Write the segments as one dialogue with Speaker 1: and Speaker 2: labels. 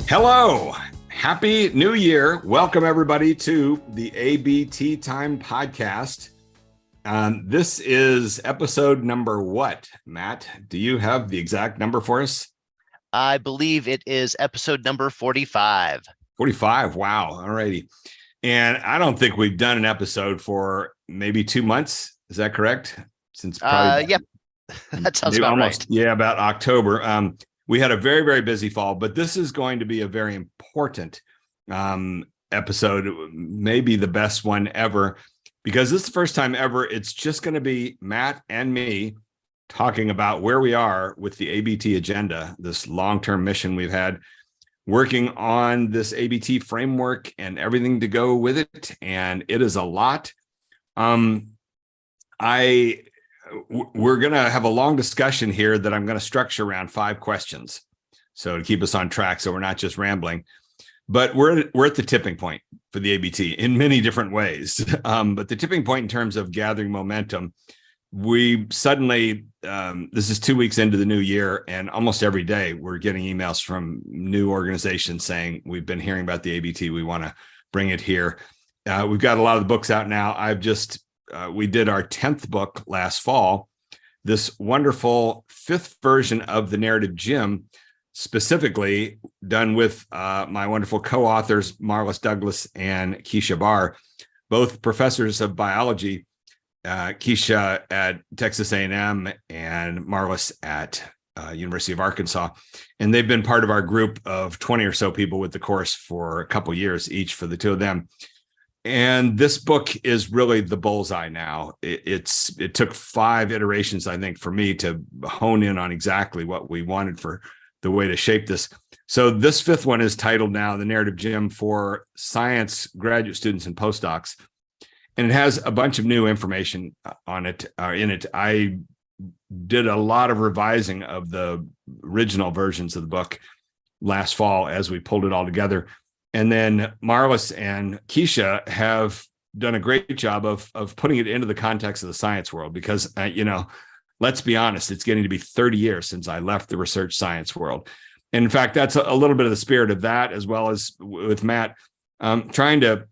Speaker 1: Hello, happy new year. Welcome everybody to the ABT Time podcast. This is episode number what, Matt? Do you have the exact number for us?
Speaker 2: I believe it is episode number 45.
Speaker 1: 45. Wow. All righty. And I don't think we've done an episode for maybe 2 months. Is that correct? Since probably
Speaker 2: Yep, that sounds about
Speaker 1: almost,
Speaker 2: right.
Speaker 1: Yeah, about October. We had a very, very busy fall, but this is going to be a very important episode, maybe the best one ever, because this is the first time ever it's just going to be Matt and me talking about where we are with the ABT agenda, this long-term mission we've had, working on this ABT framework and everything to go with it. And it is a lot. We're going to have a long discussion here that I'm going to structure around 5 questions. So to keep us on track, so we're not just rambling, but we're at the tipping point for the ABT in many different ways. But the tipping point in terms of gathering momentum, we suddenly, this is 2 weeks into the new year, and almost every day we're getting emails from new organizations saying, we've been hearing about the ABT. We want to bring it here. We've got a lot of the books out now. We did our 10th book last fall, this wonderful 5th version of the narrative gym, specifically done with my wonderful co-authors, Marlis Douglas and Keisha Barr, both professors of biology, Keisha at Texas A&M and Marlis at University of Arkansas. And they've been part of our group of 20 or so people with the course for a couple years each for the two of them. And this book is really the bullseye now. It took 5 iterations, I think, for me to hone in on exactly what we wanted for the way to shape this. So this 5th one is titled now The Narrative Gym for Science Graduate Students and Postdocs. And it has a bunch of new information on it, in it. I did a lot of revising of the original versions of the book last fall as we pulled it all together. And then Marlis and Keisha have done a great job of putting it into the context of the science world, because, let's be honest, it's getting to be 30 years since I left the research science world. And in fact, that's a little bit of the spirit of that, as well as with Matt, trying to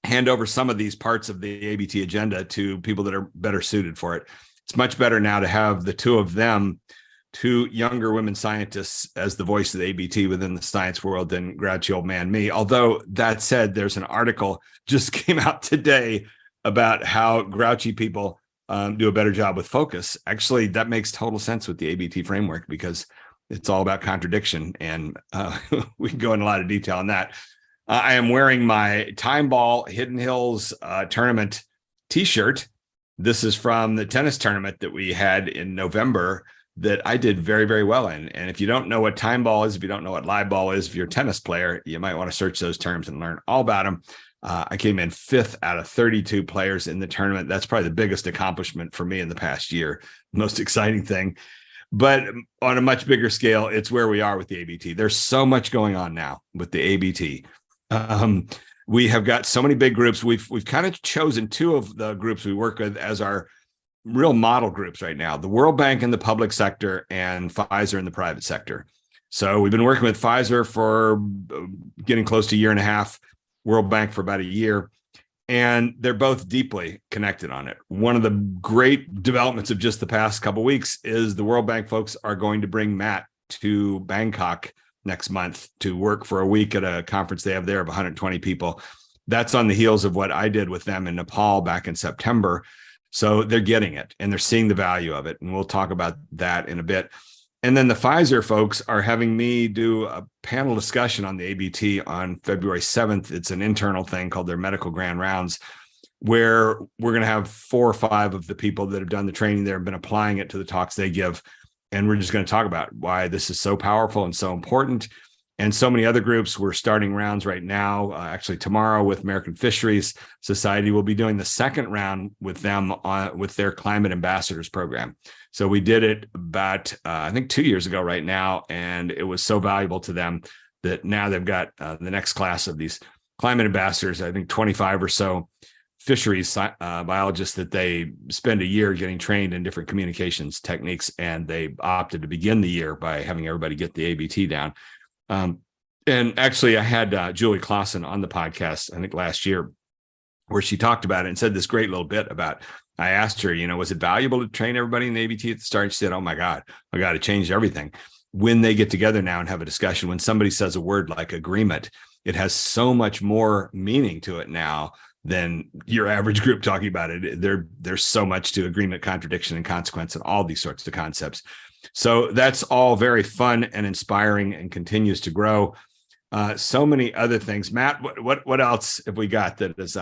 Speaker 1: hand over some of these parts of the ABT agenda to people that are better suited for it. It's much better now to have the two of them, 2 younger women scientists, as the voice of the ABT within the science world than grouchy old man me. Although that said, there's an article just came out today about how grouchy people do a better job with focus. Actually, that makes total sense with the ABT framework, because it's all about contradiction. And we can go into a lot of detail on that. I am wearing my Time Ball Hidden Hills tournament t-shirt. This is from the tennis tournament that we had in November that I did very, very well in. And if you don't know what time ball is, if you don't know what live ball is, if you're a tennis player, you might want to search those terms and learn all about them. I came in 5th out of 32 players in the tournament. That's probably the biggest accomplishment for me in the past year, most exciting thing. But on a much bigger scale, it's where we are with the ABT. There's so much going on now with the ABT. We have got so many big groups. We've kind of chosen 2 of the groups we work with as our real model groups right now: the World Bank in the public sector and Pfizer in the private sector. So we've been working with Pfizer for getting close to 1.5 years, World Bank for about 1 year, and they're both deeply connected on it. One of the great developments of just the past couple of weeks is the World Bank folks are going to bring Matt to Bangkok next month to work for a week at a conference they have there of 120 people. That's on the heels of what I did with them in Nepal back in September. So they're getting it and they're seeing the value of it. And we'll talk about that in a bit. And then the Pfizer folks are having me do a panel discussion on the ABT on February 7th. It's an internal thing called their Medical Grand Rounds, where we're going to have 4 or 5 of the people that have done the training there and been applying it to the talks they give. And we're just going to talk about why this is so powerful and so important. And so many other groups. We're starting rounds right now. Actually, tomorrow with American Fisheries Society, we'll be doing the 2nd round with them with their Climate Ambassadors program. So we did it about, I think 2 years ago right now, and it was so valuable to them that now they've got the next class of these climate ambassadors, I think 25 or so fisheries biologists that they spend a year getting trained in different communications techniques, and they opted to begin the year by having everybody get the ABT down. And actually, I had Julie Clausen on the podcast, I think last year, where she talked about it and said this great little bit about, I asked her, was it valuable to train everybody in the ABT at the start? She said, oh my God, I got to change everything. When they get together now and have a discussion, when somebody says a word like agreement, it has so much more meaning to it now than your average group talking about it. There's so much to agreement, contradiction, and consequence, and all these sorts of concepts. So that's all very fun and inspiring and continues to grow. So many other things. Matt, what else have we got that is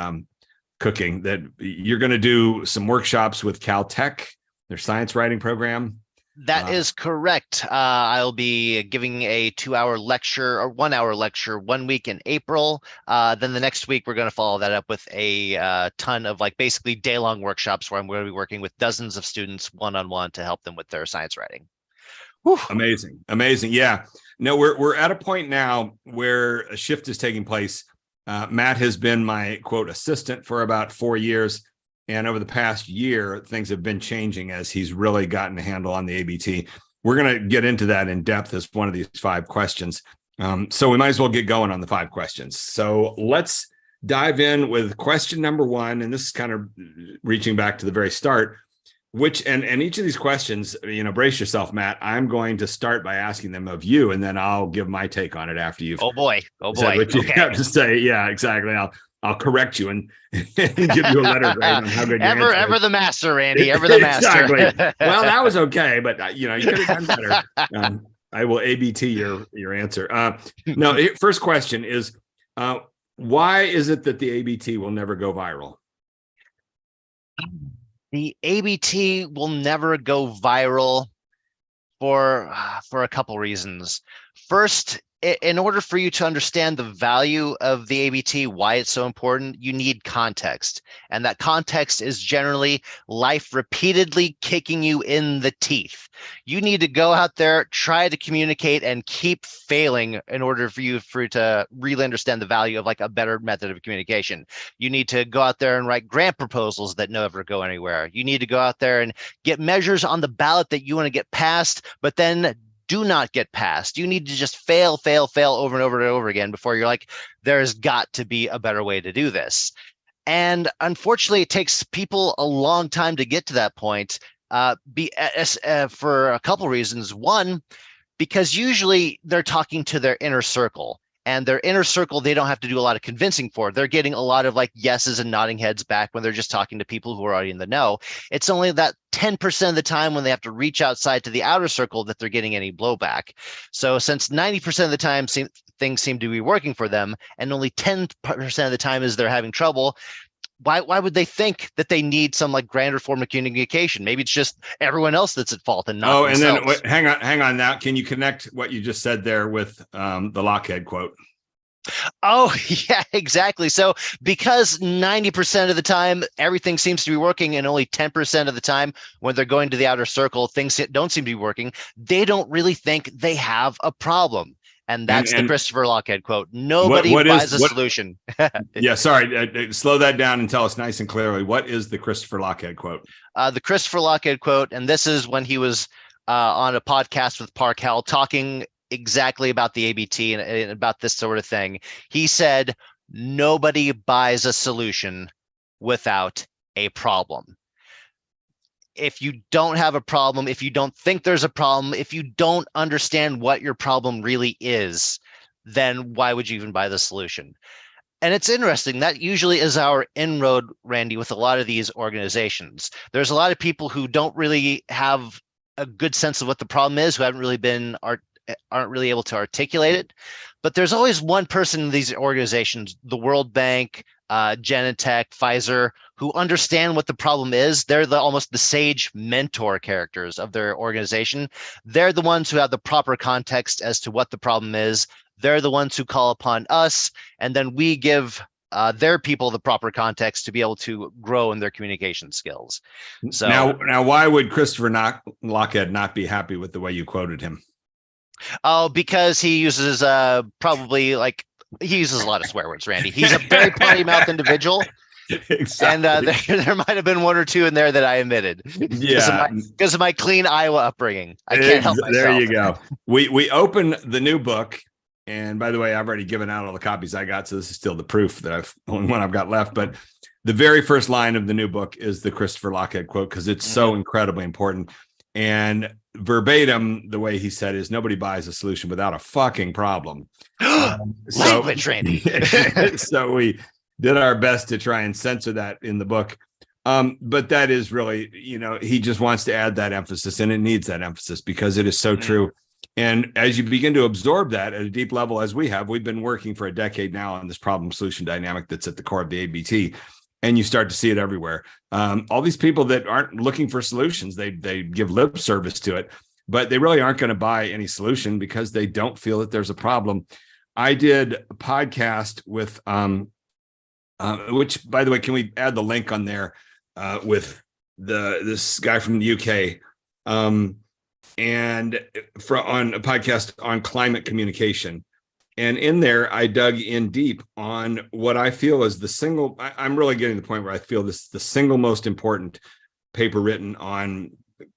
Speaker 1: cooking? That you're going to do some workshops with Caltech, their science writing program?
Speaker 2: That is correct. I'll be giving a 2-hour lecture or 1-hour lecture 1 week in April. Then the next week, we're going to follow that up with a ton of basically day-long workshops where I'm going to be working with dozens of students one-on-one to help them with their science writing. Whew.
Speaker 1: Amazing. Yeah. No, we're at a point now where a shift is taking place. Matt has been my quote assistant for about 4 years. And over the past year, things have been changing as he's really gotten a handle on the ABT. We're going to get into that in depth as one of these 5 questions. So we might as well get going on the 5 questions. So let's dive in with question number 1. And this is kind of reaching back to the very start, and each of these questions, brace yourself, Matt. I'm going to start by asking them of you, and then I'll give my take on it after you've
Speaker 2: Oh boy.
Speaker 1: said what you have to say. Yeah, exactly. I'll correct you and give you a letter grade on how good your
Speaker 2: ever the master, Randy. Ever the master.
Speaker 1: Exactly. Well, that was okay, but you could have done better. I will ABT your answer. No, first question is, why is it that the ABT will never go viral?
Speaker 2: The ABT will never go viral for a couple reasons. First, in order for you to understand the value of the ABT, why it's so important, you need context. And that context is generally life repeatedly kicking you in the teeth. You need to go out there, try to communicate, and keep failing in order for you to really understand the value of a better method of communication. You need to go out there and write grant proposals that never go anywhere. You need to go out there and get measures on the ballot that you want to get passed, but then do not get passed. You need to just fail over and over and over again before you're there's got to be a better way to do this. And unfortunately, it takes people a long time to get to that point for a couple reasons. One, because usually they're talking to their inner circle. And their inner circle, they don't have to do a lot of convincing for. They're getting a lot of yeses and nodding heads back when they're just talking to people who are already in the know. It's only that 10% of the time when they have to reach outside to the outer circle that they're getting any blowback. So since 90% of the time things seem to be working for them, and only 10% of the time is they're having trouble, why would they think that they need some grander form of communication? Maybe it's just everyone else that's at fault and not themselves.
Speaker 1: And then hang on now. Can you connect what you just said there with the Lockheed quote?
Speaker 2: Oh, yeah, exactly. So because 90% of the time everything seems to be working, and only 10% of the time when they're going to the outer circle, things don't seem to be working, they don't really think they have a problem. And that's the Christopher Lockheed quote. Nobody buys a solution.
Speaker 1: Yeah, sorry. Slow that down and tell us nice and clearly. What is the Christopher Lockheed quote?
Speaker 2: The Christopher Lockheed quote, and this is when he was on a podcast with Parkel talking exactly about the ABT and about this sort of thing. He said, nobody buys a solution without a problem. If you don't have a problem, if you don't think there's a problem, if you don't understand what your problem really is, then why would you even buy the solution? And it's interesting. That usually is our inroad, Randy, with a lot of these organizations. There's a lot of people who don't really have a good sense of what the problem is, who haven't really aren't really able to articulate it. But there's always one person in these organizations, the World Bank, Genentech, Pfizer, who understand what the problem is. They're almost the sage mentor characters of their organization. They're the ones who have the proper context as to what the problem is. They're the ones who call upon us, and then we give their people the proper context to be able to grow in their communication skills. So
Speaker 1: now, why would Christopher Lockheed not be happy with the way you quoted him?
Speaker 2: Oh, because he uses he uses a lot of swear words, Randy. He's a very potty mouth individual. Exactly. And there might have been one or two in there that I omitted.
Speaker 1: Yeah,
Speaker 2: because of my clean Iowa upbringing. I can't help myself.
Speaker 1: There you go. We open the new book, And by the way, I've already given out all the copies I got, so this is still the proof that only one I've got left. But the very first line of the new book is the Christopher Lochhead quote, because it's so incredibly important. And verbatim, the way he said is, nobody buys a solution without a fucking problem.
Speaker 2: Language, Randy.
Speaker 1: So we did our best to try and censor that in the book. But that is really, he just wants to add that emphasis, and it needs that emphasis because it is so true. And as you begin to absorb that at a deep level, as we've been working for a decade now on this problem solution dynamic that's at the core of the ABT, and you start to see it everywhere. All these people that aren't looking for solutions, they give lip service to it, but they really aren't going to buy any solution because they don't feel that there's a problem. I did a podcast with, which, by the way, can we add the link on there with this guy from the UK, and on a podcast on climate communication. And in there, I dug in deep on what I feel is I'm really getting to the point where I feel this is the single most important paper written on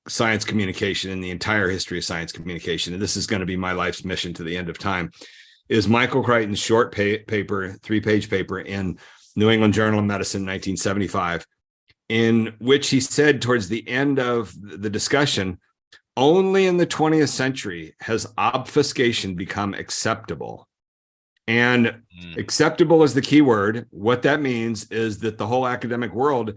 Speaker 1: science communication in the entire history of science communication. And this is going to be my life's mission to the end of time, is Michael Crichton's short paper, 3-page paper in New England Journal of Medicine, 1975, in which he said towards the end of the discussion, only in the 20th century has obfuscation become acceptable. And acceptable is the key word. What that means is that the whole academic world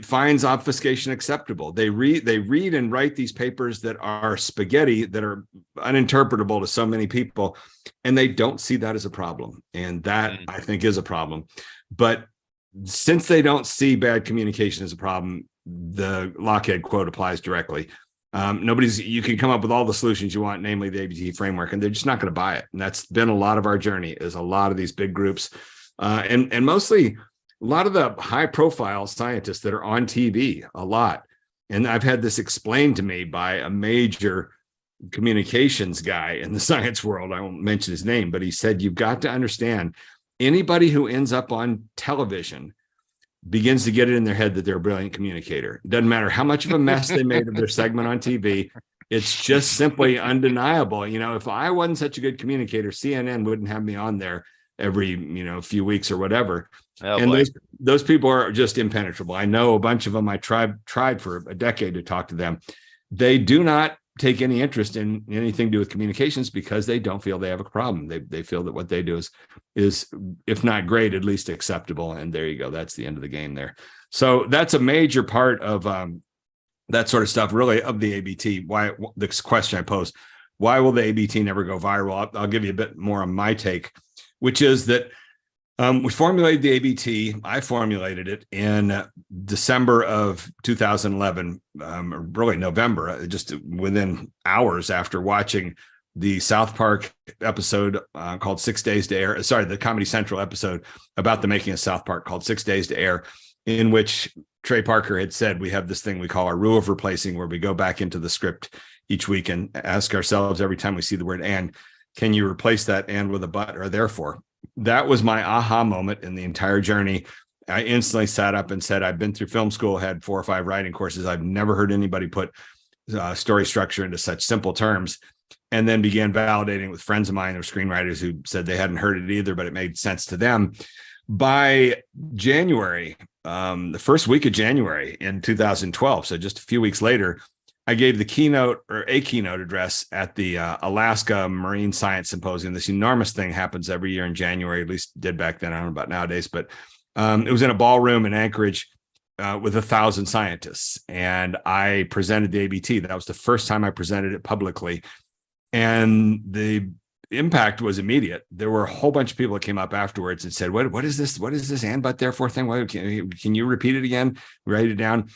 Speaker 1: finds obfuscation acceptable. They read and write these papers that are spaghetti, that are uninterpretable to so many people, and they don't see that as a problem. And that, I think, is a problem. But since they don't see bad communication as a problem, the Lochhead quote applies directly. You can come up with all the solutions you want, namely the ABT framework, and they're just not going to buy it. And that's been a lot of our journey, is a lot of these big groups, and mostly a lot of the high profile scientists that are on TV a lot. And I've had this explained to me by a major communications guy in the science world. I won't mention his name, but he said, you've got to understand, anybody who ends up on television begins to get it in their head that they're a brilliant communicator. It doesn't matter how much of a mess they made of their segment on TV. It's just simply undeniable. If I wasn't such a good communicator, CNN wouldn't have me on there every, few weeks or whatever. Those people are just impenetrable. I know a bunch of them. I tried for a decade to talk to them. They do not take any interest in anything to do with communications because they don't feel they have a problem. They feel that what they do is, if not great, at least acceptable. And there you go. That's the end of the game there. So that's a major part of that sort of stuff, really, of the ABT. Why this question I posed, why will the ABT never go viral? I'll give you a bit more on my take, which is that we formulated the ABT. I formulated it in December of 2011, or really November, just within hours after watching the South Park episode called 6 Days to Air. Sorry, the Comedy Central episode about the making of South Park called 6 Days to Air, in which Trey Parker had said, we have this thing we call our rule of replacing, where we go back into the script each week and ask ourselves every time we see the word "and," can you replace that "and" with a "but" or "therefore"? That was my aha moment in the entire journey. I instantly sat up and said, I've been through film school, had 4 or 5 writing courses. I've never heard anybody put story structure into such simple terms. And then began validating with friends of mine or screenwriters who said they hadn't heard it either, but it made sense to them. By January, the first week of January in 2012, so just a few weeks later, I gave a keynote address at the Alaska Marine Science Symposium. This enormous thing happens every year in January, at least did back then. I don't know about nowadays, but it was in a ballroom in Anchorage with 1,000 scientists. And I presented the ABT. That was the first time I presented it publicly. And the impact was immediate. There were a whole bunch of people that came up afterwards and said, what is this? What is this "and but therefore" thing? Can you repeat it again? Write it down.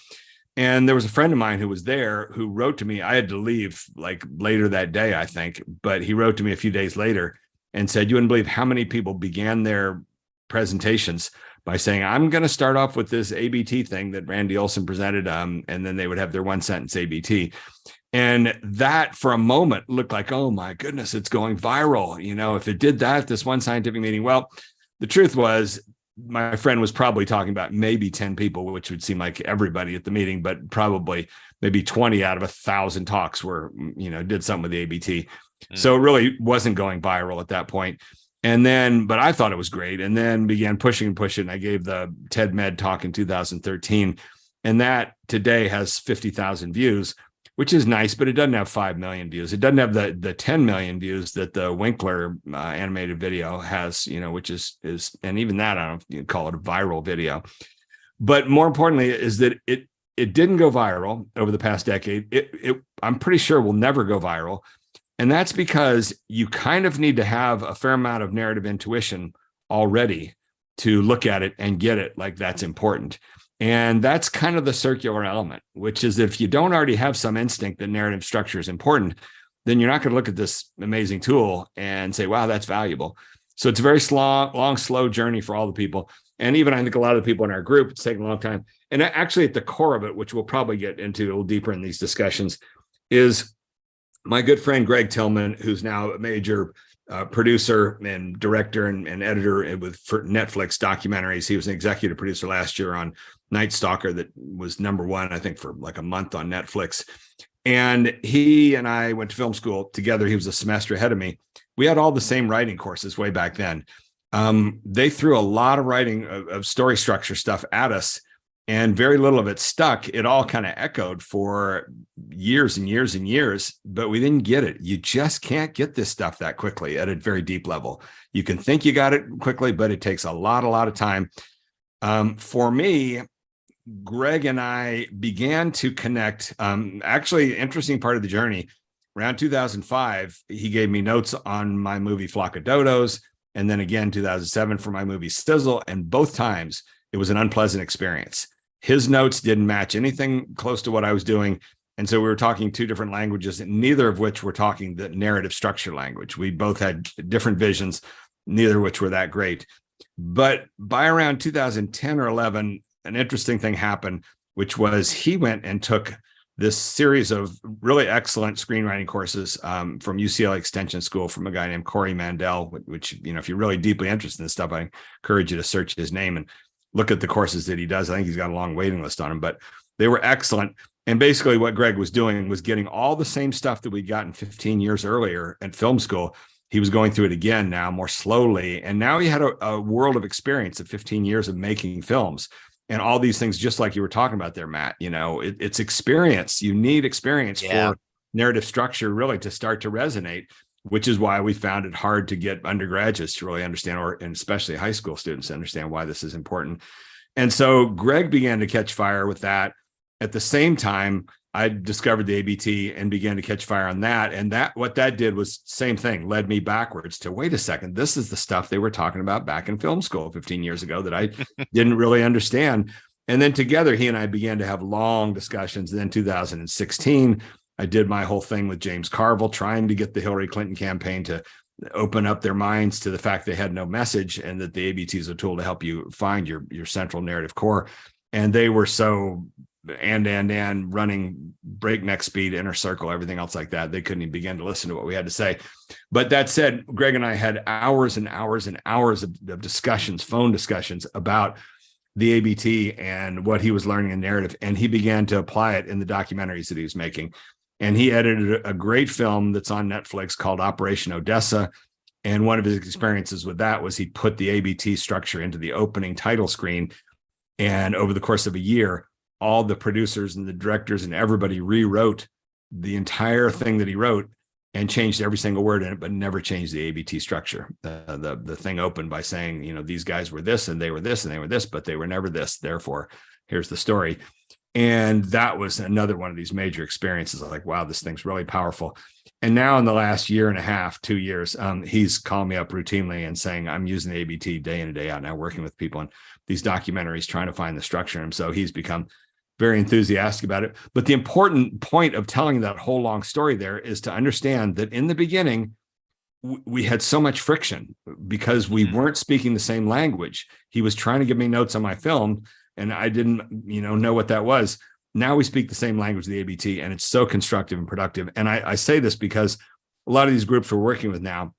Speaker 1: And there was a friend of mine who was there who wrote to me. I had to leave like later that day, I think, but he wrote to me a few days later and said, you wouldn't believe how many people began their presentations by saying, I'm going to start off with this ABT thing that Randy Olson presented. And then they would have their 1-sentence ABT. And that for a moment looked like, oh my goodness, it's going viral. If it did that, this one scientific meeting. Well, the truth was, my friend was probably talking about maybe 10 people, which would seem like everybody at the meeting, but probably maybe 20 out of 1,000 talks were, did something with the ABT. So it really wasn't going viral at that point. And then, but I thought it was great, and then began pushing and pushing. I gave the TED Med talk in 2013, and that today has 50,000 views, which is nice, but it doesn't have 5 million views. It doesn't have the 10 million views that the Winkler animated video has, which is, and even that, I don't know if you call it a viral video. But more importantly is that it didn't go viral over the past decade. I'm pretty sure will never go viral. And that's because you kind of need to have a fair amount of narrative intuition already to look at it and get it like that's important. And that's kind of the circular element, which is if you don't already have some instinct that narrative structure is important, then you're not going to look at this amazing tool and say, wow, that's valuable. So it's a very long, slow journey for all the people. And even I think a lot of the people in our group, it's taken a long time. And actually at the core of it, which we'll probably get into a little deeper in these discussions, is my good friend Greg Tillman, who's now a major producer and director and editor for Netflix documentaries. He was an executive producer last year on Night Stalker that was #1, I think, for like a month on Netflix. And he and I went to film school together. He was a semester ahead of me. We had all the same writing courses way back then. They threw a lot of writing of story structure stuff at us, and very little of it stuck. It all kind of echoed for years and years and years, but we didn't get it. You just can't get this stuff that quickly at a very deep level. You can think you got it quickly, but it takes a lot of time. For me, Greg and I began to connect. Actually, interesting part of the journey. Around 2005, he gave me notes on my movie Flock of Dodos, and then again 2007 for my movie Sizzle, and both times it was an unpleasant experience. His notes didn't match anything close to what I was doing. And so we were talking two different languages, neither of which were talking the narrative structure language. We both had different visions, neither of which were that great. But by around 2010 or 11, an interesting thing happened, which was he went and took this series of really excellent screenwriting courses from UCLA Extension School from a guy named Corey Mandel, which, if you're really deeply interested in this stuff, I encourage you to search his name and look at the courses that he does. I think he's got a long waiting list on them, but they were excellent. And basically what Greg was doing was getting all the same stuff that we'd gotten 15 years earlier at film school. He was going through it again now more slowly. And now he had a world of experience of 15 years of making films and all these things, just like you were talking about there, Matt. It's experience. You need experience for narrative structure really to start to resonate, which is why we found it hard to get undergraduates to really understand, and especially high school students to understand why this is important. And so Greg began to catch fire with that. At the same time, I discovered the ABT and began to catch fire on that. And what that did was same thing, led me backwards to, wait a second, this is the stuff they were talking about back in film school 15 years ago that I didn't really understand. And then together, he and I began to have long discussions. And then 2016, I did my whole thing with James Carville, trying to get the Hillary Clinton campaign to open up their minds to the fact they had no message and that the ABT is a tool to help you find your central narrative core. And they were so and running breakneck speed, inner circle, everything else like that. They couldn't even begin to listen to what we had to say. But that said, Greg and I had hours and hours and hours of discussions, phone discussions about the ABT and what he was learning in narrative. And he began to apply it in the documentaries that he was making. And he edited a great film that's on Netflix called Operation Odessa. And one of his experiences with that was he put the ABT structure into the opening title screen. And over the course of a year, all the producers and the directors and everybody rewrote the entire thing that he wrote and changed every single word in it, but never changed the ABT structure. The thing opened by saying, these guys were this and they were this and they were this, but they were never this. Therefore, here's the story. And that was another one of these major experiences. Like, wow, this thing's really powerful. And now in the last year and a half, 2 years, he's calling me up routinely and saying, I'm using the ABT day in and day out now, working with people on these documentaries, trying to find the structure. And so he's become very enthusiastic about it. But the important point of telling that whole long story there is to understand that in the beginning, we had so much friction because we weren't speaking the same language. He was trying to give me notes on my film, and I didn't, know what that was. Now we speak the same language, the ABT, and it's so constructive and productive. And I say this because a lot of these groups we're working with now,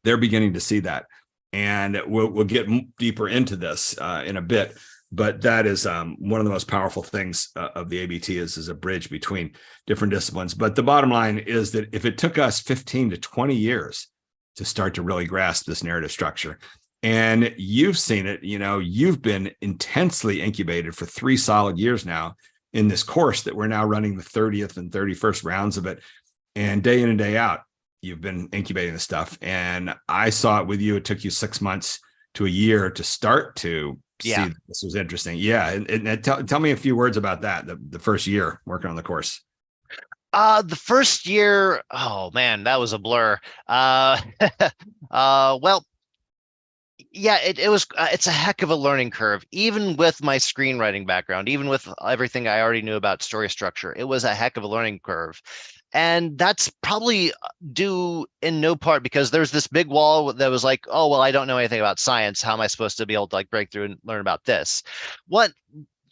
Speaker 1: they're beginning to see that. And we'll get deeper into this in a bit. But that is one of the most powerful things of the ABT is a bridge between different disciplines. But the bottom line is that if it took us 15 to 20 years to start to really grasp this narrative structure, and you've seen it, you've been intensely incubated for 3 solid years now in this course that we're now running the 30th and 31st rounds of it. And day in and day out, you've been incubating this stuff. And I saw it with you. It took you 6 months to a year to start to see that this was interesting. Yeah. And tell me a few words about that, the first year working on the course.
Speaker 2: The first year, oh man, that was a blur. Well, yeah, it's a heck of a learning curve. Even with my screenwriting background, even with everything I already knew about story structure, it was a heck of a learning curve. And that's probably due in no part because there's this big wall that was like, oh, well, I don't know anything about science. How am I supposed to be able to like break through and learn about this? What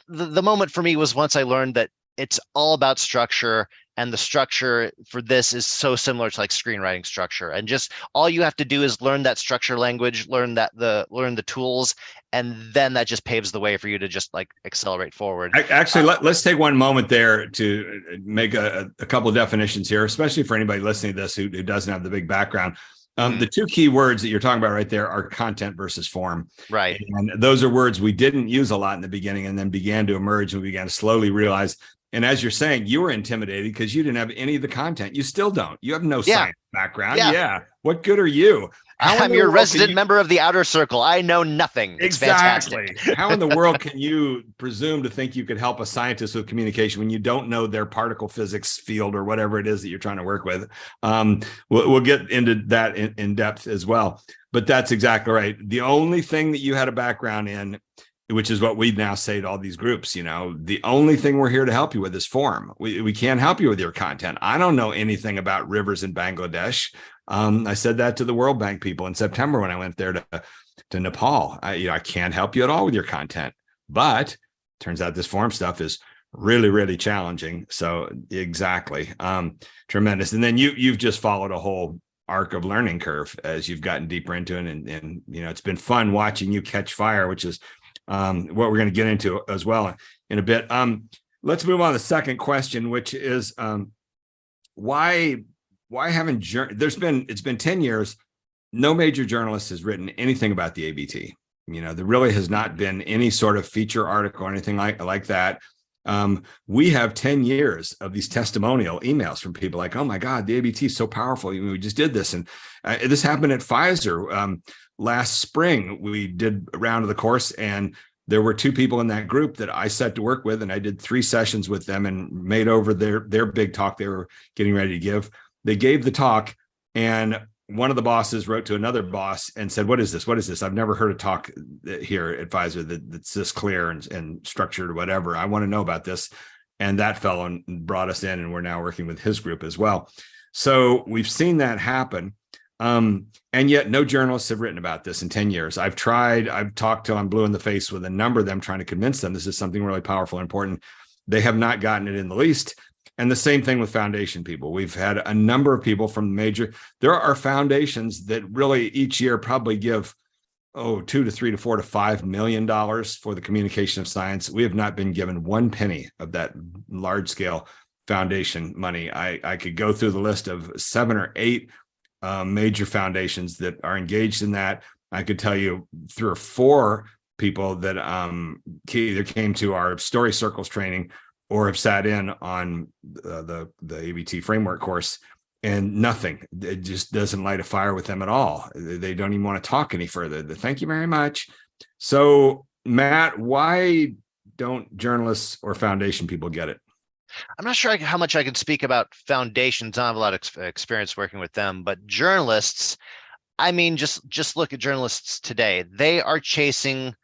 Speaker 2: the moment for me was once I learned that it's all about structure, and the structure for this is so similar to like screenwriting structure, and just all you have to do is learn that structure language, learn the tools, and then that just paves the way for you to just like accelerate forward.
Speaker 1: Actually, let's take one moment there to make a couple of definitions here, especially for anybody listening to this who doesn't have the big background. The 2 key words that you're talking about right there are content versus form.
Speaker 2: Right.
Speaker 1: And those are words we didn't use a lot in the beginning and then began to emerge, and we began to slowly realize. And as you're saying, you were intimidated because you didn't have any of the content. You still don't. You have no science background. Yeah. What good are you?
Speaker 2: I'm your resident member of the outer circle. I know nothing.
Speaker 1: Exactly. How in the world can you presume to think you could help a scientist with communication when you don't know their particle physics field or whatever it is that you're trying to work with? We'll get into that in depth as well. But that's exactly right. The only thing that you had a background in, which is what we now say to all these groups, the only thing we're here to help you with is form. We can't help you with your content. I don't know anything about rivers in Bangladesh. I said that to the World Bank people in September when I went there to Nepal. I can't help you at all with your content, but turns out this form stuff is really, really challenging. So exactly. Tremendous. And then you've just followed a whole arc of learning curve as you've gotten deeper into it. And it's been fun watching you catch fire, which is what we're going to get into as well in a bit. Let's move on to the second question, which is why haven't it's been 10 years, no major journalist has written anything about the ABT. There really has not been any sort of feature article or anything like that. We have 10 years of these testimonial emails from people like, oh my God, the ABT is so powerful. We just did this. And this happened at Pfizer. Last spring, we did a round of the course, and there were 2 people in that group that I set to work with, and I did 3 sessions with them and made over their big talk they were getting ready to give. They gave the talk, and one of the bosses wrote to another boss and said, what is this? What is this? I've never heard a talk here at Pfizer that's this clear and structured or whatever. I want to know about this. And that fellow brought us in, and we're now working with his group as well. So we've seen that happen. And yet no journalists have written about this in 10 years. I've talked till I'm blue in the face with a number of them, trying to convince them this is something really powerful and important. They have not gotten it in the least. And the same thing with foundation people. We've had a number of people from there are foundations that really each year probably give, $2 to $3 to $4 to $5 million for the communication of science. We have not been given 1 penny of that large scale foundation money. I could go through the list of 7 or 8 major foundations that are engaged in that. I could tell you 3 or 4 people that either came to our story circles training or have sat in on the ABT framework course, and nothing. It just doesn't light a fire with them at all. They don't even want to talk any further. Thank you very much. So, Matt, why don't journalists or foundation people get it?
Speaker 2: I'm not sure how much I can speak about foundations. I don't have a lot of experience working with them, but journalists, I mean, just look at journalists today. They are chasing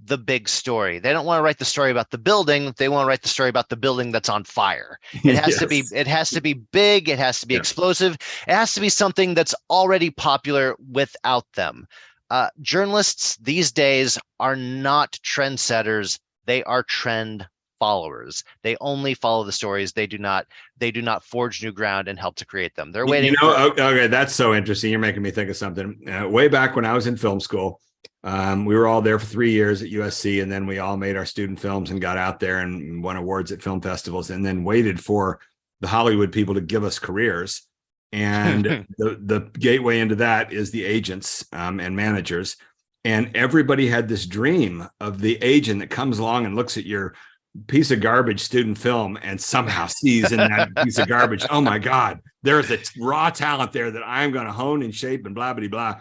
Speaker 2: the big story. They don't want to write the story about the building. They want to write the story about the building that's on fire. It has to be, it has to be big. It has to be explosive. It has to be something that's already popular without them. Journalists these days are not trendsetters. They are trend followers. They only follow the stories. They do not forge new ground and help to create them. They're waiting.
Speaker 1: Okay, that's so interesting. You're making me think of something. Way back when I was in film school, We were all there for 3 years at USC, and then we all made our student films and got out there and won awards at film festivals, and then waited for the Hollywood people to give us careers. And the gateway into that is the agents and managers. And everybody had this dream of the agent that comes along and looks at your piece of garbage student film and somehow sees in that piece of garbage, oh my God, there's a raw talent there that I'm going to hone and shape and blah, blah, blah.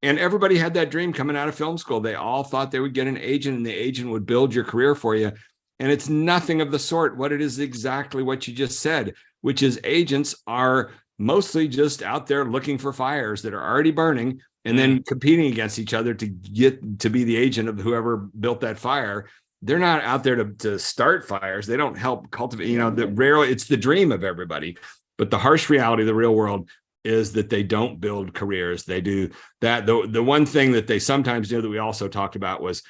Speaker 1: And everybody had that dream coming out of film school. They all thought they would get an agent and the agent would build your career for you. And it's nothing of the sort. What it is exactly what you just said, which is agents are mostly just out there looking for fires that are already burning and then competing against each other to get to be the agent of whoever built that fire. They're not out there to start fires. They don't help cultivate, it's the dream of everybody. But the harsh reality of the real world is that they don't build careers. They do that. The one thing that they sometimes do that we also talked about was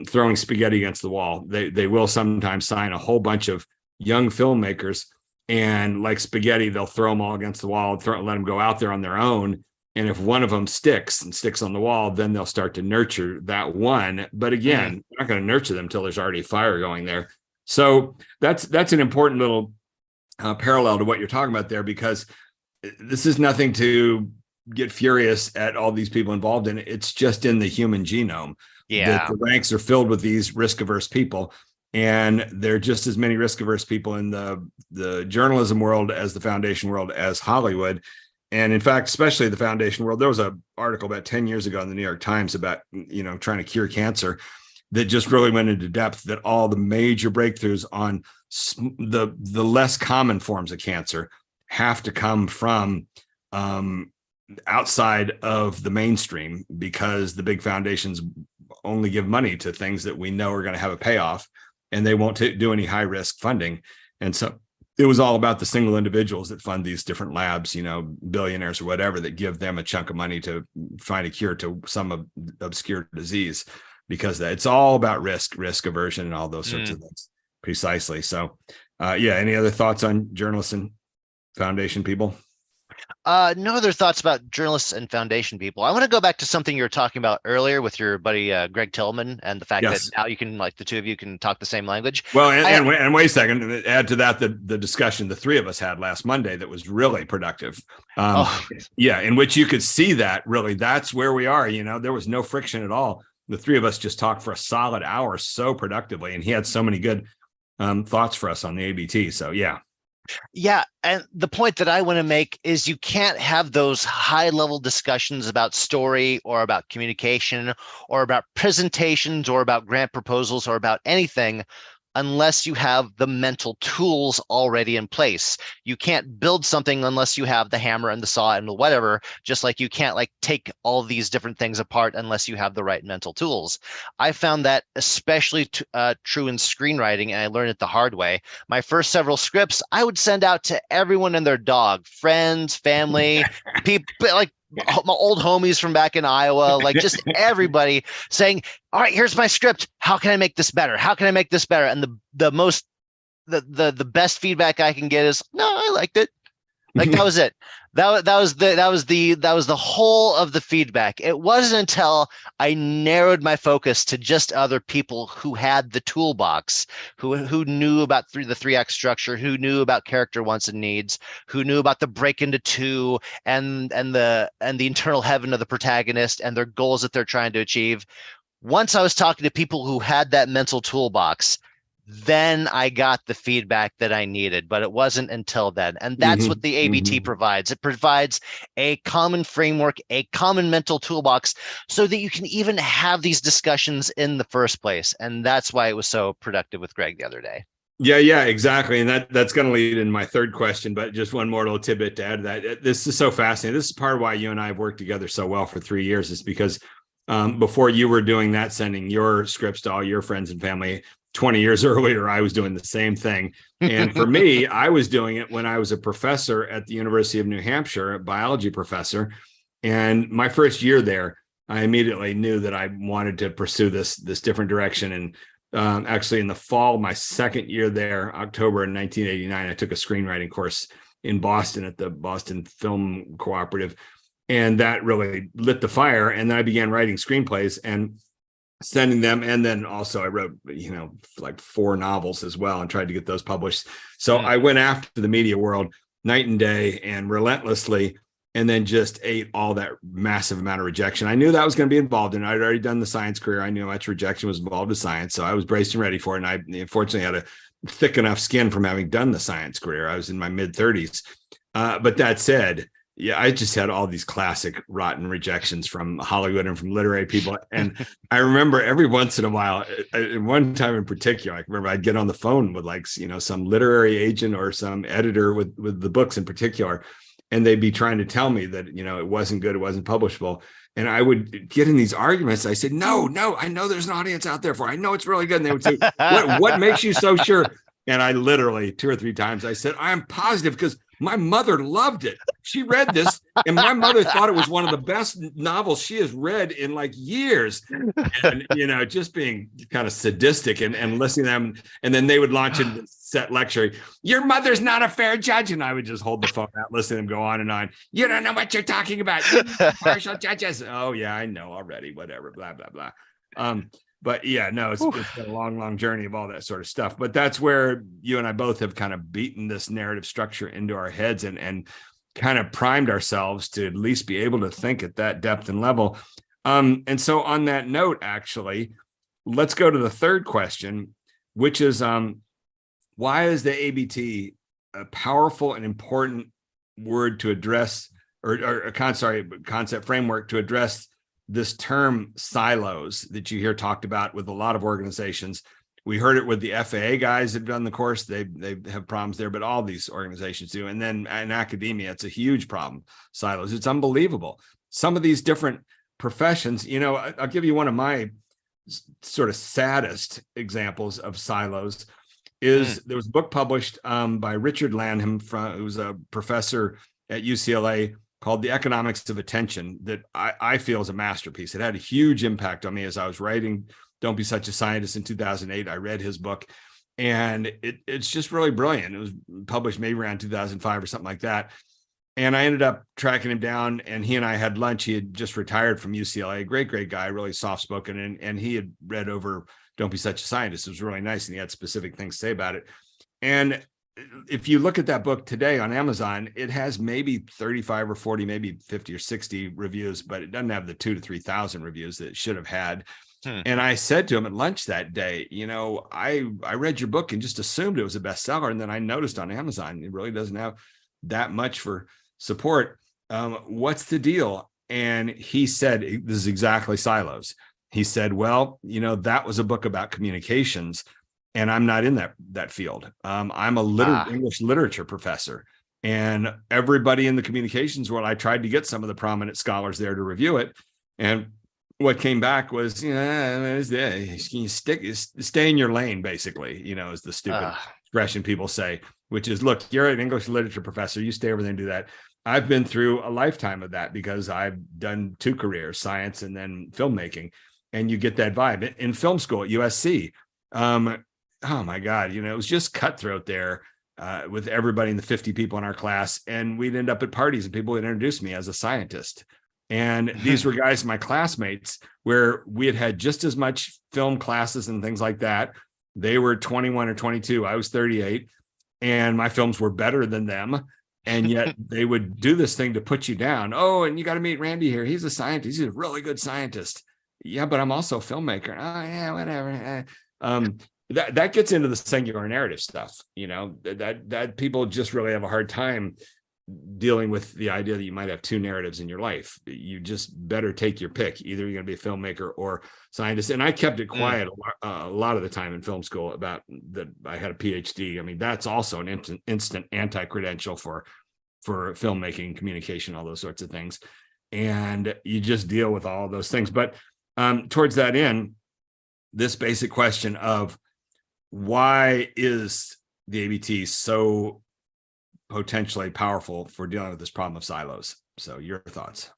Speaker 1: throwing spaghetti against the wall. They will sometimes sign a whole bunch of young filmmakers, and like spaghetti, they'll throw them all against the wall, let them go out there on their own. And if one of them sticks on the wall, then they'll start to nurture that one. But again, they're not going to nurture them until there's already fire going there. So that's an important little parallel to what you're talking about there, because this is nothing to get furious at all these people involved in. It's just in the human genome. That the ranks are filled with these risk-averse people. And there are just as many risk-averse people in the journalism world as the foundation world as Hollywood. And in fact, especially the foundation world, there was an article about 10 years ago in the New York Times about, trying to cure cancer that just really went into depth that all the major breakthroughs on the less common forms of cancer have to come from outside of the mainstream, because the big foundations only give money to things that we know are going to have a payoff, and they won't do any high risk funding. And so it was all about the single individuals that fund these different labs, billionaires or whatever, that give them a chunk of money to find a cure to some obscure disease, because it's all about risk aversion and all those sorts of things. Precisely. So, any other thoughts on journalists and foundation people?
Speaker 2: No other thoughts about journalists and foundation people. I want to go back to something you were talking about earlier with your buddy Greg Tillman, and the fact that now you can, like, the two of you can talk the same language.
Speaker 1: Well, and wait a second, add to that the discussion the three of us had last Monday that was really productive. In which you could see that really that's where we are. There was no friction at all. The three of us just talked for a solid hour so productively, and he had so many good thoughts for us on the ABT. So yeah, and the point that I want to make is you can't have those high level discussions about story or about communication or about presentations or about grant proposals or about anything unless you have the mental tools already in place. You can't build something unless you have the hammer and the saw and whatever, just like you can't take all these different things apart unless you have the right mental tools. I found that especially true in screenwriting, and I learned it the hard way. My first several scripts, I would send out to everyone and their dog, friends, family, people, my old homies from back in Iowa, just everybody saying, all right, here's my script. How can I make this better? How can I make this better? And the best feedback I can get is, no, I liked it. That was it. That was the whole of the feedback. It wasn't until I narrowed my focus to just other people who had the toolbox, who knew about the 3-act structure, who knew about character wants and needs, who knew about the break into two and the internal heaven of the protagonist and their goals that they're trying to achieve. Once I was talking to people who had that mental toolbox, then I got the feedback that I needed, but it wasn't until then. And that's what the ABT provides. It provides a common framework, a common mental toolbox, so that you can even have these discussions in the first place. And that's why it was so productive with Greg the other day. Yeah, exactly. And that's going to lead in my third question, but just one more little tidbit to add to that. This is so fascinating. This is part of why you and I have worked together so well for 3 years, is because before you were doing that, sending your scripts to all your friends and family, 20 years earlier, I was doing the same thing. And for me, I was doing it when I was a professor at the University of New Hampshire, a biology professor. And my first year there, I immediately knew that I wanted to pursue this different direction. And actually in the fall, my second year there, October in 1989, I took a screenwriting course in Boston at the Boston Film Cooperative. And that really lit the fire. And then I began writing screenplays and sending them. And then also I wrote, like 4 novels as well and tried to get those published. So I went after the media world night and day and relentlessly, and then just ate all that massive amount of rejection. I knew that was going to be involved in it. I'd already done the science career. I knew how much rejection was involved with science. So I was braced and ready for it. And I unfortunately had a thick enough skin from having done the science career. I was in my mid 30s. But that said, yeah, I just had all these classic rotten rejections from Hollywood and from literary people. And I remember every once in a while, one time in particular, I remember I'd get on the phone with some literary agent or some editor with the books in particular, and they'd be trying to tell me that, it wasn't good, it wasn't publishable. And I would get in these arguments. I said, no, I know there's an audience out there for it. I know it's really good. And they would say, what makes you so sure? And I literally 2 or 3 times I said, I'm positive because my mother loved it. She read this, and my mother thought it was one of the best novels she has read in like years. And, just being kind of sadistic and listening to them. And then they would launch into set lecture. Your mother's not a fair judge. And I would just hold the phone out, listen to them go on and on. You don't know what you're talking about. Partial judges. Oh, yeah, I know already. Whatever, blah, blah, blah. But yeah, no, it's been a long, long journey of all that sort of stuff. But that's where you and I both have kind of beaten this narrative structure into our heads and kind of primed ourselves to at least be able to think at that depth and level. And so on that note, actually, let's go to the third question, which is why is the ABT a powerful and important word to address or a concept framework to address this term silos that you hear talked about with a lot of organizations? We heard it with the FAA guys that have done the course. They have problems there, but all these organizations do. And then in academia, it's a huge problem. Silos. It's unbelievable. Some of these different professions, I'll give you one of my sort of saddest examples of silos is there was a book published by Richard Lanham, who's a professor at UCLA, called The Economics of Attention, that I feel is a masterpiece. It had a huge impact on me as I was writing Don't Be Such a Scientist in 2008. I read his book, and it's just really brilliant. It was published maybe around 2005 or something like that. And I ended up tracking him down, and he and I had lunch. He had just retired from UCLA, great guy, really soft-spoken, and he had read over Don't Be Such a Scientist. It was really nice, and he had specific things to say about it. And if you look at that book today on Amazon, it has maybe 35 or 40, maybe 50 or 60 reviews, but it doesn't have the 2,000 to 3,000 reviews that it should have had. And I said to him at lunch that day, I read your book and just assumed it was a bestseller. And then I noticed on Amazon, it really doesn't have that much for support. What's the deal? And he said, this is exactly silos. He said, well, that was a book about communications, and I'm not in that field. I'm a English literature professor, and everybody in the communications world, I tried to get some of the prominent scholars there to review it. And what came back was, you stay in your lane, basically, is the stupid expression people say, which is, look, you're an English literature professor. You stay over there and do that. I've been through a lifetime of that because I've done 2 careers, science and then filmmaking. And you get that vibe in film school at USC. Oh my God, it was just cutthroat there with everybody in the 50 people in our class. And we'd end up at parties and people would introduce me as a scientist. And these were guys, my classmates, where we had just as much film classes and things like that. They were 21 or 22. I was 38, and my films were better than them. And yet they would do this thing to put you down. Oh, and you got to meet Randy here. He's a scientist. He's a really good scientist. Yeah, but I'm also a filmmaker. Oh, yeah, whatever. That gets into the singular narrative stuff, that people just really have a hard time dealing with the idea that you might have 2 narratives in your life. You just better take your pick. Either you're going to be a filmmaker or scientist. And I kept it quiet a lot of the time in film school about that I had a PhD. I mean, that's also an instant anti-credential for filmmaking, communication, all those sorts of things. And you just deal with all of those things. But towards that end, this basic question of why is the ABT so potentially powerful for dealing with this problem of silos? So your thoughts.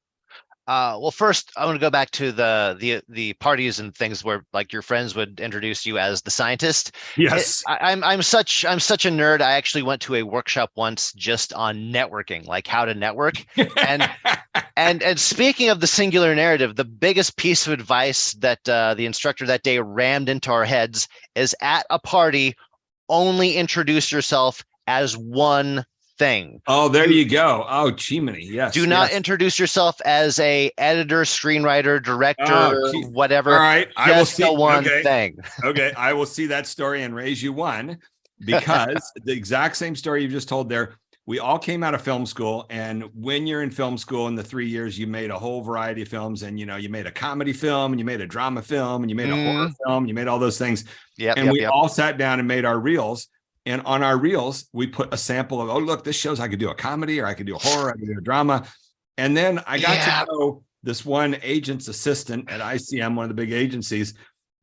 Speaker 2: Well, first, I want to go back to the parties and things where like your friends would introduce you as the scientist.
Speaker 1: Yes.
Speaker 2: I'm such a nerd. I actually went to a workshop once just on networking, like how to network. And and speaking of the singular narrative, the biggest piece of advice that the instructor that day rammed into our heads is at a party, only introduce yourself as one thing.
Speaker 1: Oh, there
Speaker 2: Do
Speaker 1: you go. Oh, Chimney.
Speaker 2: do
Speaker 1: Yes,
Speaker 2: not
Speaker 1: yes.
Speaker 2: introduce yourself as a editor, screenwriter, director,
Speaker 1: Oh, all
Speaker 2: whatever.
Speaker 1: right. I will
Speaker 2: Just the
Speaker 1: see.
Speaker 2: one
Speaker 1: Okay.
Speaker 2: thing.
Speaker 1: Okay. I will see that story and raise you one because the exact same story you just told there. We all came out of film school. And when you're in film school in the 3 years, you made a whole variety of films. And, you made a comedy film and you made a drama film and you made a horror film. You made all those things.
Speaker 2: Yep,
Speaker 1: And
Speaker 2: yep,
Speaker 1: we
Speaker 2: yep.
Speaker 1: all sat down and made our reels. And on our reels, we put a sample of, oh, look, this shows I could do a comedy or I could do a horror, I could do a drama. And then I got to know this one agent's assistant at ICM, one of the big agencies.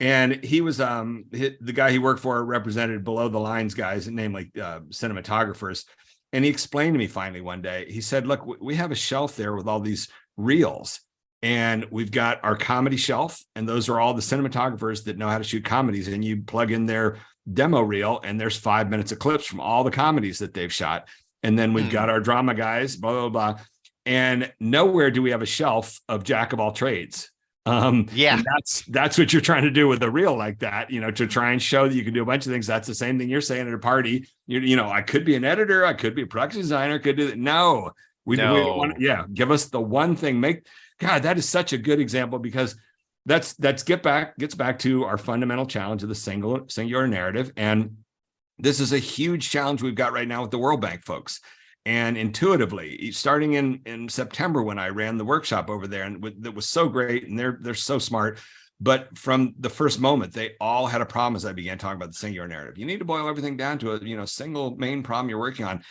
Speaker 1: And he was the guy he worked for represented below the lines guys, namely cinematographers. And he explained to me finally one day, he said, look, we have a shelf there with all these reels. And we've got our comedy shelf. And those are all the cinematographers that know how to shoot comedies. And you plug in their demo reel and there's 5 minutes of clips from all the comedies that they've shot. And then we've got our drama guys, blah, blah, blah. And nowhere do we have a shelf of jack of all trades. And that's what you're trying to do with a reel like that, to try and show that you can do a bunch of things. That's the same thing you're saying at a party. I could be an editor, I could be a production designer, could do that. No, we want, give us the one thing. God, that is such a good example because that's gets back to our fundamental challenge of the singular narrative. And this is a huge challenge we've got right now with the World Bank folks. And intuitively, starting in September when I ran the workshop over there, and that was so great, and they're so smart. But from the first moment, they all had a problem as I began talking about the singular narrative. You need to boil everything down to a single main problem you're working on.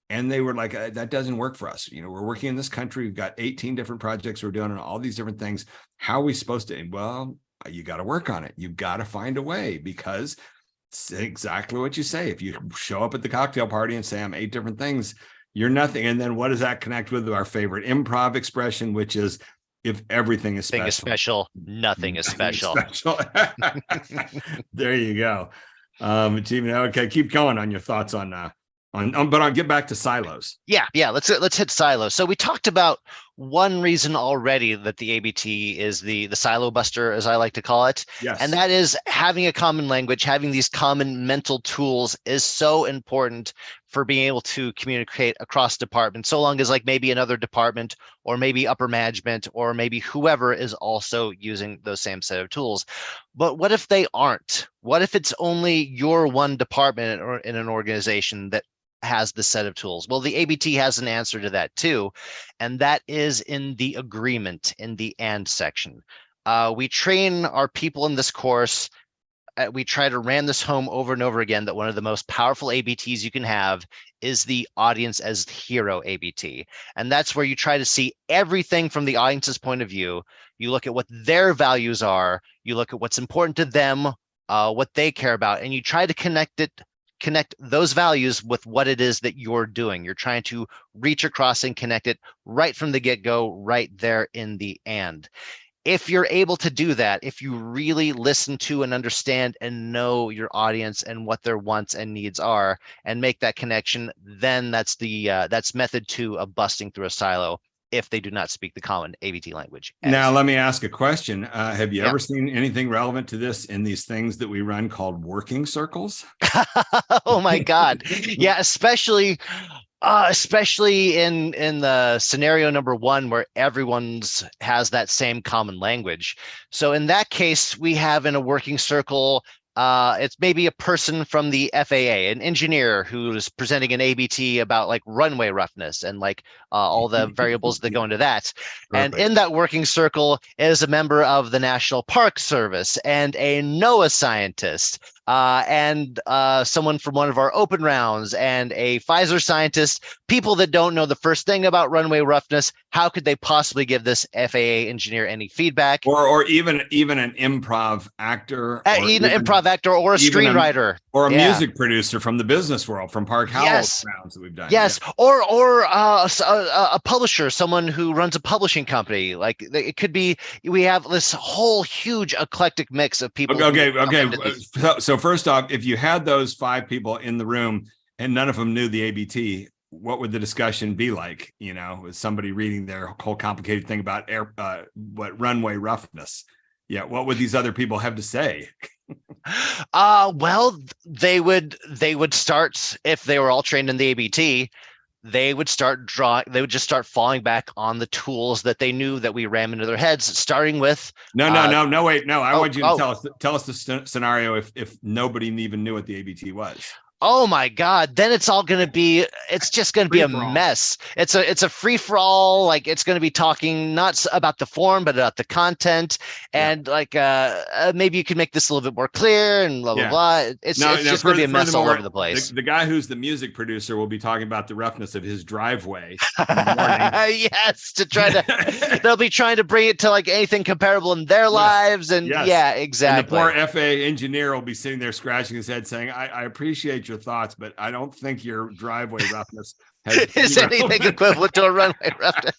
Speaker 1: And they were like, that doesn't work for us. We're working in this country. We've got 18 different projects we're doing and all these different things. How are we supposed to? Well, you got to work on it. You've got to find a way because it's exactly what you say. If you show up at the cocktail party and say, I'm 8 different things, you're nothing. And then what does that connect with our favorite improv expression, which is if everything is special,
Speaker 2: nothing is special.
Speaker 1: There you go. Okay, keep going on your thoughts on but I'll get back to silos.
Speaker 2: Yeah. Let's hit silos. So we talked about one reason already that the ABT is the silo buster, as I like to call it.
Speaker 1: Yes.
Speaker 2: And that is having a common language, having these common mental tools is so important for being able to communicate across departments, so long as like maybe another department or maybe upper management or maybe whoever is also using those same set of tools. But what if they aren't? What if it's only your one department or in an organization that has the set of tools? Well, the ABT has an answer to that too, and that is in the agreement in the and section. We train our people in this course. We try to ram this home over and over again that one of the most powerful ABTs you can have is the audience as hero ABT. And that's where you try to see everything from the audience's point of view. You look at what their values are, you look at what's important to them, what they care about, and you try to connect those values with what it is that you're doing. You're trying to reach across and connect it right from the get-go, right there in the and. If you're able to do that, if you really listen to and understand and know your audience and what their wants and needs are and make that connection, then that's method 2 of busting through a silo if they do not speak the common ABT language.
Speaker 1: Now, let me ask a question. Have you ever seen anything relevant to this in these things that we run called working circles?
Speaker 2: Oh my God. Yeah, especially in the scenario number 1 where everyone's has that same common language. So in that case, we have in a working circle, it's maybe a person from the FAA, an engineer who's presenting an ABT about like runway roughness and like all the variables that go into that. Perfect. And in that working circle is a member of the National Park Service and a NOAA scientist. and someone from one of our open rounds, and a Pfizer scientist, people that don't know the first thing about runway roughness, how could they possibly give this FAA engineer any feedback?
Speaker 1: Or even an improv actor, or
Speaker 2: Even an improv actor or a screenwriter.
Speaker 1: Or a music producer from the business world, from Park Howell's rounds that we've done.
Speaker 2: Yes, or a publisher, someone who runs a publishing company. Like it could be, we have this whole huge eclectic mix of people.
Speaker 1: Okay. So first off, if you had those 5 people in the room and none of them knew the ABT, what would the discussion be like? You know, with somebody reading their whole complicated thing about runway roughness. Yeah, what would these other people have to say?
Speaker 2: Well, they would start, if they were all trained in the ABT, they would just start falling back on the tools that they knew that we ram into their heads, starting with
Speaker 1: wait. I want you to tell us the scenario if nobody even knew what the ABT was.
Speaker 2: Oh my God, then it's just going to be a mess. It's a free for all. Like, it's going to be talking not about the form, but about the content. And maybe you can make this a little bit more clear and blah, blah, blah. It's just going to be a mess all over the place.
Speaker 1: The guy who's the music producer will be talking about the roughness of his driveway.
Speaker 2: Yes, they'll be trying to bring it to like anything comparable in their lives. And yeah, exactly.
Speaker 1: And the poor FAA engineer will be sitting there scratching his head saying, I appreciate your thoughts, but I don't think your driveway roughness
Speaker 2: is anything equivalent to a runway roughness.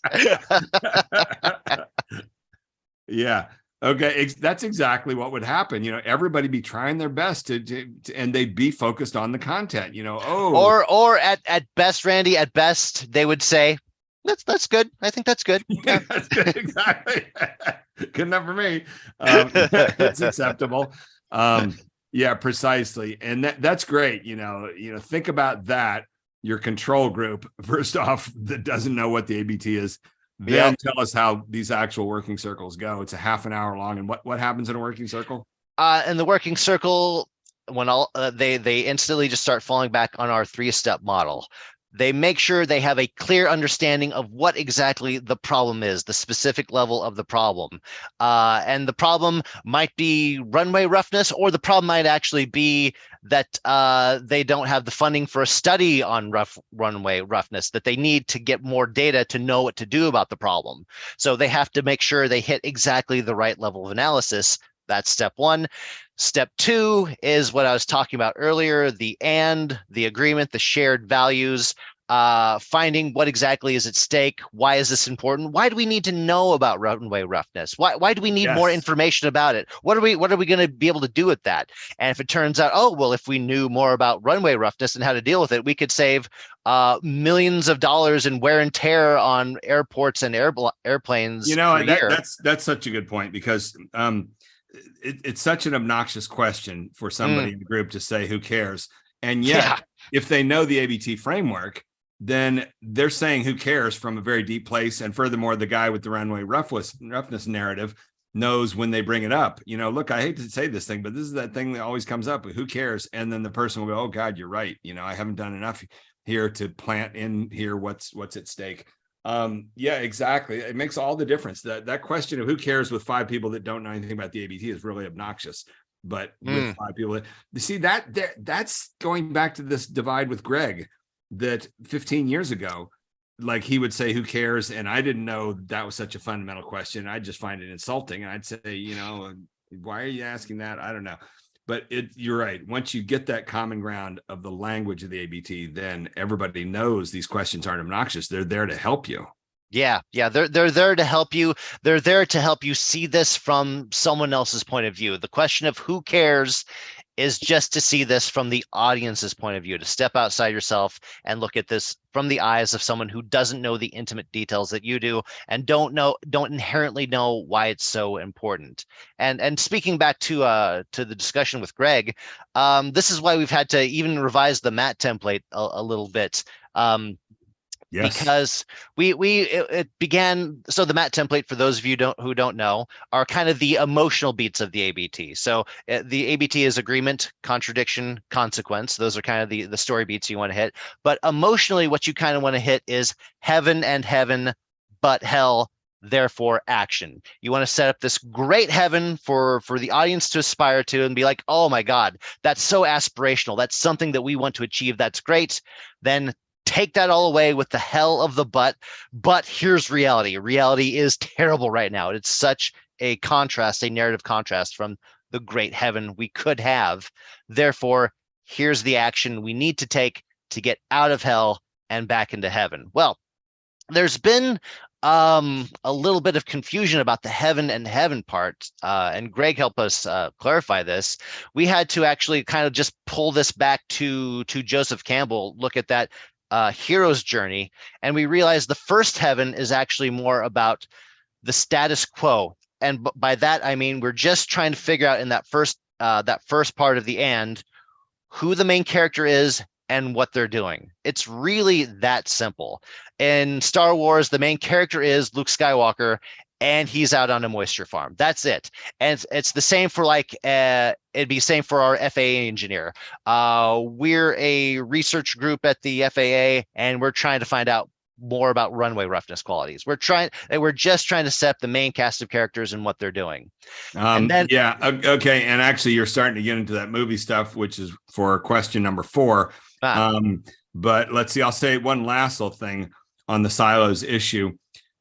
Speaker 1: Yeah. Okay. That's exactly what would happen. You know, everybody be trying their best to and they'd be focused on the content, you know,
Speaker 2: or at best, Randy, at best, they would say, that's good. I think that's good.
Speaker 1: Yeah, that's good. Exactly. Good enough for me. It's acceptable. Yeah, precisely. And that's great. You know, think about that. Your control group, first off, that doesn't know what the ABT is. Then tell us how these actual working circles go. It's a half an hour long. And what happens in a working circle?
Speaker 2: In the working circle, when they instantly just start falling back on our 3-step model. They make sure they have a clear understanding of what exactly the problem is, the specific level of the problem. And the problem might be runway roughness, or the problem might actually be that they don't have the funding for a study on runway roughness, that they need to get more data to know what to do about the problem. So they have to make sure they hit exactly the right level of analysis. That's step 1. Step 2 is what I was talking about earlier, the agreement, the shared values, finding what exactly is at stake. Why is this important? Why do we need to know about runway roughness? Why do we need more information about it? What are we going to be able to do with that? And if it turns out, if we knew more about runway roughness and how to deal with it, we could save millions of dollars in wear and tear on airports and airplanes.
Speaker 1: You know, that's such a good point, because it's such an obnoxious question for somebody in the group to say, who cares? And yet, if they know the ABT framework, then they're saying who cares from a very deep place. And furthermore, the guy with the runway roughness narrative knows when they bring it up. You know, look, I hate to say this thing, but this is that thing that always comes up. Who cares? And then the person will go, oh God, you're right. You know, I haven't done enough here to plant in here what's at stake. Yeah, exactly. It makes all the difference. That question of who cares with 5 people that don't know anything about the ABT is really obnoxious. But with 5 people, you see that's going back to this divide with Greg, that 15 years ago, like, he would say, who cares? And I didn't know that was such a fundamental question. I just find it insulting. And I'd say, you know, why are you asking that? I don't know. But you're right. Once you get that common ground of the language of the ABT, then everybody knows these questions aren't obnoxious. They're there to help you.
Speaker 2: Yeah, they're there to help you. They're there to help you see this from someone else's point of view. The question of who cares is just to see this from the audience's point of view, to step outside yourself and look at this from the eyes of someone who doesn't know the intimate details that you do, and don't inherently know why it's so important. And speaking back to the discussion with Greg, this is why we've had to even revise the MAT template a little bit. Yes. Because it began, so the MAT template, for those of you who don't know, are kind of the emotional beats of the ABT. So the ABT is agreement, contradiction, consequence. Those are kind of the story beats you want to hit. But emotionally, what you kind of want to hit is heaven and heaven, but hell, therefore action. You want to set up this great heaven for the audience to aspire to and be like, oh my God, that's so aspirational. That's something that we want to achieve. That's great. Then take that all away with the hell of the but here's reality. Reality is terrible right now. It's such a contrast, a narrative contrast from the great heaven we could have. Therefore, here's the action we need to take to get out of hell and back into heaven. Well, there's been a little bit of confusion about the heaven and heaven part, and Greg helped us clarify this. We had to actually kind of just pull this back to Joseph Campbell, look at that hero's journey, and we realized the first heaven is actually more about the status quo. And by that I mean we're just trying to figure out in that first part of the and who the main character is and what they're doing. It's really that simple. In Star Wars, the main character is Luke Skywalker, and he's out on a moisture farm. That's it. And it's the same for like it'd be same for our FAA engineer. We're a research group at the FAA, and we're trying to find out more about runway roughness qualities. We're just trying to set up the main cast of characters and what they're doing. And then
Speaker 1: okay. And actually, you're starting to get into that movie stuff, which is for question number 4. But let's see. I'll say one last little thing on the silos issue,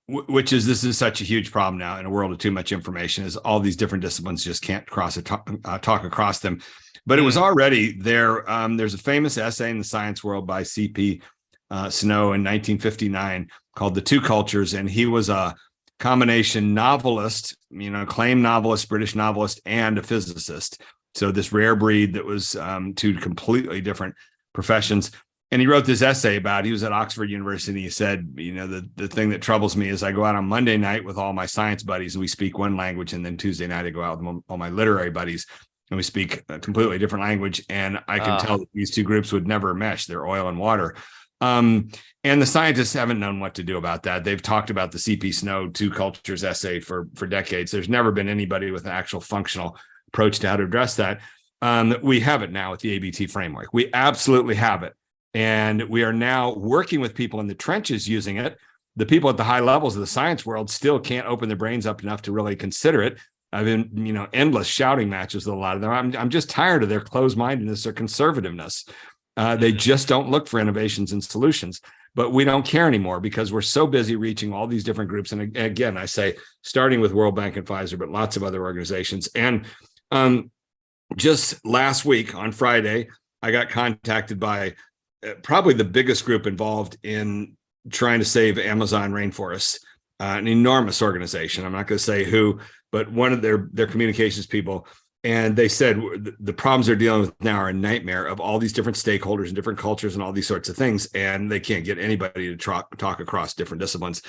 Speaker 1: which is this is such a huge problem now in a world of too much information. Is all these different disciplines just can't talk across them. But it was already there. There's a famous essay in the science world by C.P. Snow in 1959 called The Two Cultures, and he was a combination novelist, acclaimed novelist, British novelist, and a physicist. So this rare breed that was two completely different professions. And he wrote this essay about, he was at Oxford University. He said, the thing that troubles me is I go out on Monday night with all my science buddies and we speak one language. And then Tuesday night, I go out with all my literary buddies and we speak a completely different language. And I can tell that these two groups would never mesh. They're oil and water. And the scientists haven't known what to do about that. They've talked about the C.P. Snow Two Cultures essay for decades. There's never been anybody with an actual functional approach to how to address that. We have it now with the ABT framework. We absolutely have it. And we are now working with people in the trenches using it. The people at the high levels of the science world still can't open their brains up enough to really consider it. I've been, endless shouting matches with a lot of them. I'm just tired of their closed-mindedness or conservativeness. They just don't look for innovations and solutions. But we don't care anymore because we're so busy reaching all these different groups. And again, I say, starting with World Bank and Pfizer, but lots of other organizations. And just last week on Friday, I got contacted by probably the biggest group involved in trying to save Amazon rainforests, an enormous organization. I'm not going to say who, but one of their communications people. And they said the problems they're dealing with now are a nightmare of all these different stakeholders and different cultures and all these sorts of things. And they can't get anybody to talk across different disciplines.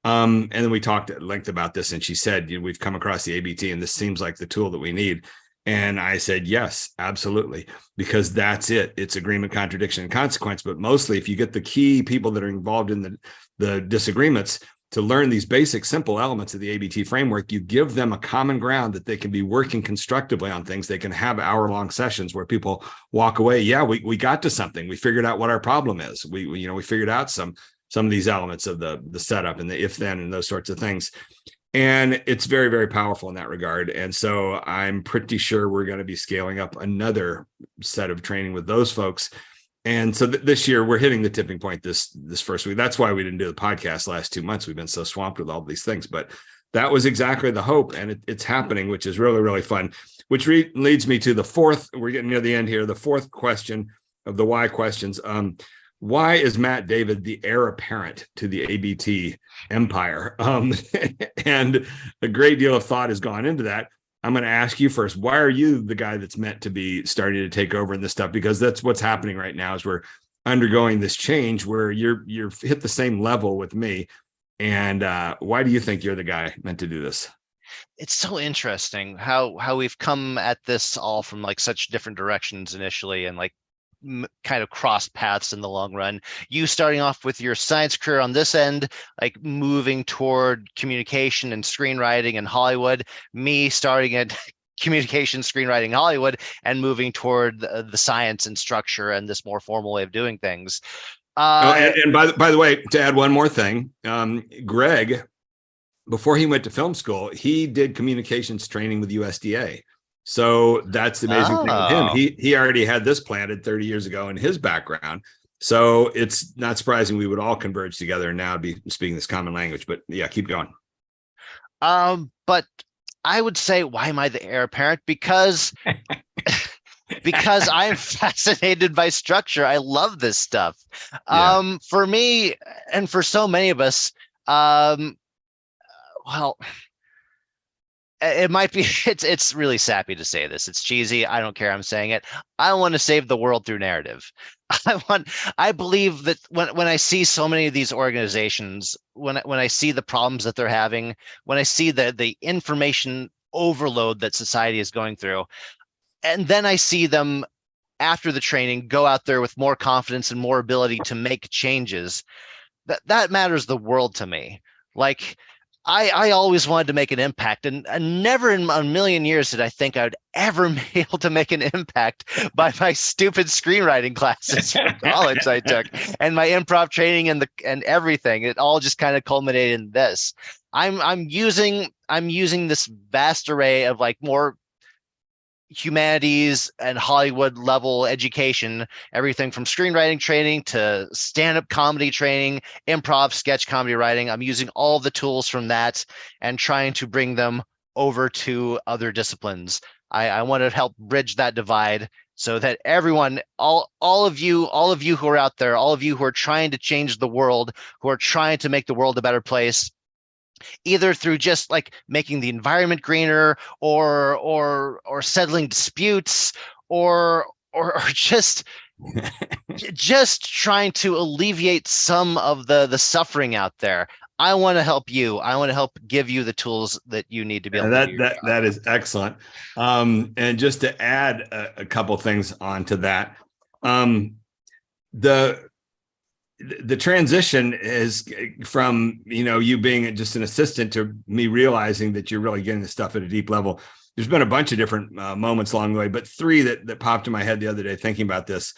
Speaker 1: And then we talked at length about this. And she said, we've come across the ABT and this seems like the tool that we need. And I said, yes, absolutely, because that's it. It's agreement, contradiction, and consequence. But mostly if you get the key people that are involved in the disagreements to learn these basic, simple elements of the ABT framework, you give them a common ground that they can be working constructively on things. They can have hour-long sessions where people walk away. Yeah, we got to something. We figured out what our problem is. We figured out some of these elements of the setup and the if-then and those sorts of things. And it's very, very powerful in that regard. And so I'm pretty sure we're going to be scaling up another set of training with those folks. And so this year we're hitting the tipping point this first week. That's why we didn't do the podcast last 2 months. We've been so swamped with all these things, but that was exactly the hope. And it's happening, which is really, really fun, which leads me to the fourth. We're getting near the end here. The fourth question of the why questions. Why is Matt David the heir apparent to the ABT empire? And a great deal of thought has gone into that. I'm going to ask you first, why are you the guy that's meant to be starting to take over in this stuff? Because that's what's happening right now is we're undergoing this change where you're hit the same level with me. And why do you think you're the guy meant to do this?
Speaker 2: It's so interesting how we've come at this all from like such different directions initially and like kind of cross paths in the long run. You starting off with your science career on this end, like moving toward communication and screenwriting and Hollywood, me starting at communication, screenwriting, Hollywood, and moving toward the science and structure and this more formal way of doing things.
Speaker 1: And by the way, to add one more thing, Greg before he went to film school, he did communications training with USDA. So that's the amazing thing with him.
Speaker 2: Oh.
Speaker 1: He already had this planted 30 years ago in his background. So it's not surprising we would all converge together and now be speaking this common language. But yeah, keep going.
Speaker 2: But I would say, why am I the heir apparent? Because I'm fascinated by structure. I love this stuff.
Speaker 1: Yeah.
Speaker 2: For me, and for so many of us, well, it might be, it's really sappy to say this. It's cheesy. I don't care. I'm saying it. I want to save the world through narrative. I believe that when I see so many of these organizations, when I see the problems that they're having, when I see the information overload that society is going through, and then I see them after the training go out there with more confidence and more ability to make changes, that matters the world to me. Like, I always wanted to make an impact, and never in a million years did I think I would ever be able to make an impact by my stupid screenwriting classes from college I took, and my improv training and everything. It all just kind of culminated in this. I'm using this vast array of like more humanities and Hollywood level education, everything from screenwriting training to stand-up comedy training, improv, sketch comedy writing. I'm using all the tools from that and trying to bring them over to other disciplines. I want to help bridge that divide so that everyone, all of you who are out there, all of you who are trying to change the world, who are trying to make the world a better place, either through just like making the environment greener or settling disputes or just trying to alleviate some of the suffering out there. I want to help you. I want to help give you the tools that you need to be able to do your job.
Speaker 1: That is excellent. And just to add a couple things onto that, the transition is from, you being just an assistant to me realizing that you're really getting the stuff at a deep level. There's been a bunch of different moments along the way, but three that popped in my head the other day thinking about this.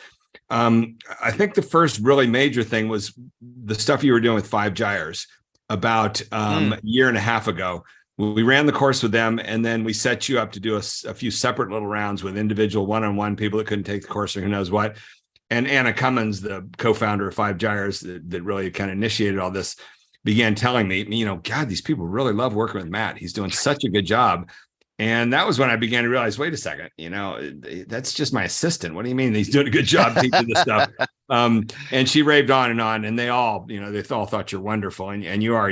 Speaker 1: I think the first really major thing was the stuff you were doing with Five Gyres about a year and a half ago. We ran the course with them, and then we set you up to do a few separate little rounds with individual one-on-one people that couldn't take the course or who knows what. And Anna Cummins, the co-founder of Five Gyres that really kind of initiated all this, began telling me, God, these people really love working with Matt. He's doing such a good job. And that was when I began to realize, wait a second, that's just my assistant. What do you mean he's doing a good job teaching this stuff? And she raved on, and they all, they all thought you're wonderful. And you are,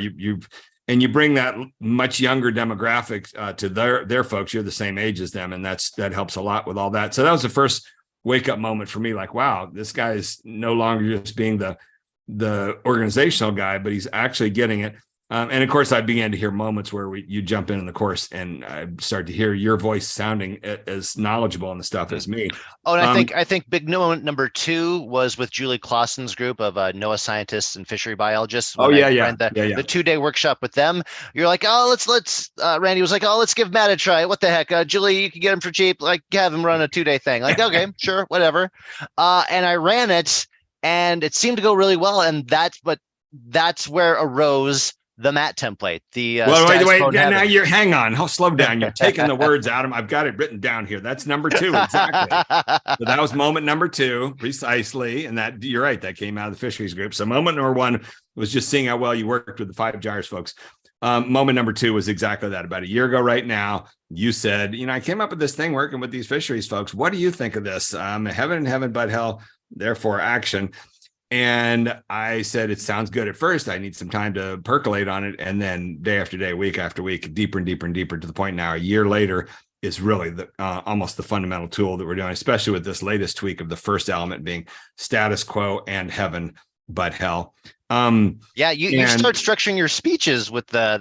Speaker 1: and you bring that much younger demographic to their folks. You're the same age as them. And that helps a lot with all that. So that was the first wake up moment for me. Like, wow, this guy is no longer just being the organizational guy, but he's actually getting it. And of course, I began to hear moments where you jump in the course, and I start to hear your voice sounding as knowledgeable on the stuff as me.
Speaker 2: Oh, and I think big moment number 2 was with Julie Clausen's group of NOAA scientists and fishery biologists.
Speaker 1: The
Speaker 2: 2-day workshop with them. You're like, oh, let's. Randy was like, oh, let's give Matt a try. What the heck, Julie, you can get him for cheap. Like, have him run a 2-day thing. Like, okay, sure, whatever. And I ran it, and it seemed to go really well. And that's where arose the Matt template.
Speaker 1: Wait. Now hang on. Slow down. You're taking the words out of them. I've got it written down here. That's number 2. Exactly. So that was moment number 2, precisely. And that, you're right, that came out of the fisheries group. So moment number 1 was just seeing how well you worked with the Five Gyres folks. Moment number 2 was exactly that. About a year ago right now, you said, I came up with this thing working with these fisheries folks. What do you think of this? Heaven, but hell, therefore action. And I said, it sounds good at first. I need some time to percolate on it. And then day after day, week after week, deeper and deeper and deeper, to the point now, a year later, is really almost the fundamental tool that we're doing, especially with this latest tweak of the first element being status quo and heaven, but hell.
Speaker 2: You start structuring your speeches with the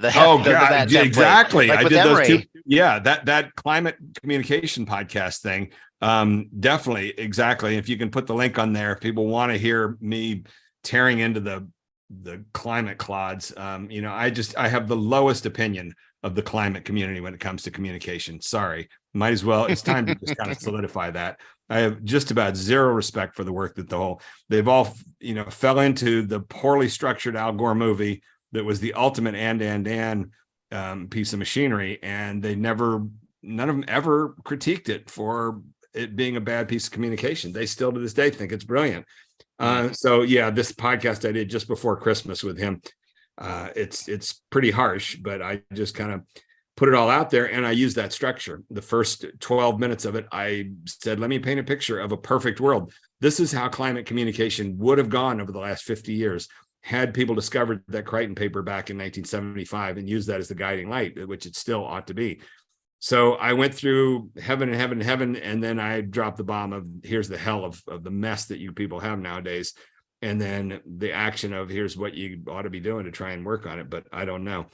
Speaker 1: exactly.
Speaker 2: Like
Speaker 1: I did
Speaker 2: Emory.
Speaker 1: those 2. Yeah, that climate communication podcast thing. Definitely, exactly. If you can put the link on there, if people want to hear me tearing into the climate clods. I have the lowest opinion of the climate community when it comes to communication. Sorry, might as well. It's time to just kind of solidify that. I have just about zero respect for the work that they've all, fell into the poorly structured Al Gore movie that was the ultimate and piece of machinery, and none of them ever critiqued it for it being a bad piece of communication. They still to this day think it's brilliant. So yeah, this podcast I did just before Christmas with him, it's pretty harsh, but I just kind of put it all out there, and I use that structure. The first 12 minutes of it, I said, let me paint a picture of a perfect world. This is how climate communication would have gone over the last 50 years had people discovered that Crichton paper back in 1975 and used that as the guiding light, which it still ought to be. So I went through heaven and heaven and heaven, and then I dropped the bomb of here's the hell of the mess that you people have nowadays. And then the action of here's what you ought to be doing to try and work on it. But I don't know.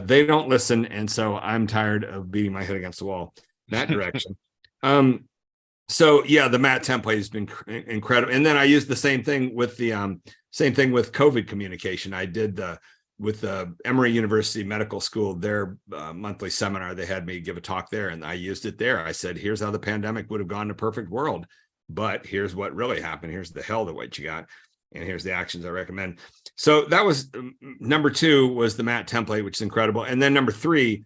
Speaker 1: They don't listen. And so I'm tired of beating my head against the wall in that direction. So yeah, the Matt template has been incredible. And then I used the same thing with COVID communication. I did with the Emory University Medical School, their monthly seminar, they had me give a talk there, and I used it there. I said, here's how the pandemic would have gone in a perfect world, but here's what really happened. Here's the hell that what you got. And here's the actions I recommend. So that was number 2 was the Matt template, which is incredible. And then number 3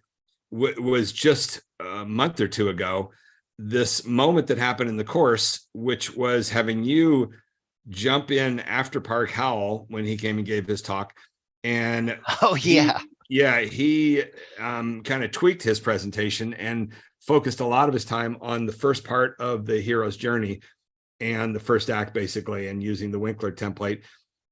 Speaker 1: was just a month or 2 ago, this moment that happened in the course, which was having you jump in after Park Howell when he came and gave his talk. And he kind of tweaked his presentation and focused a lot of his time on the first part of the hero's journey and the first act, basically, and using the Winkler template.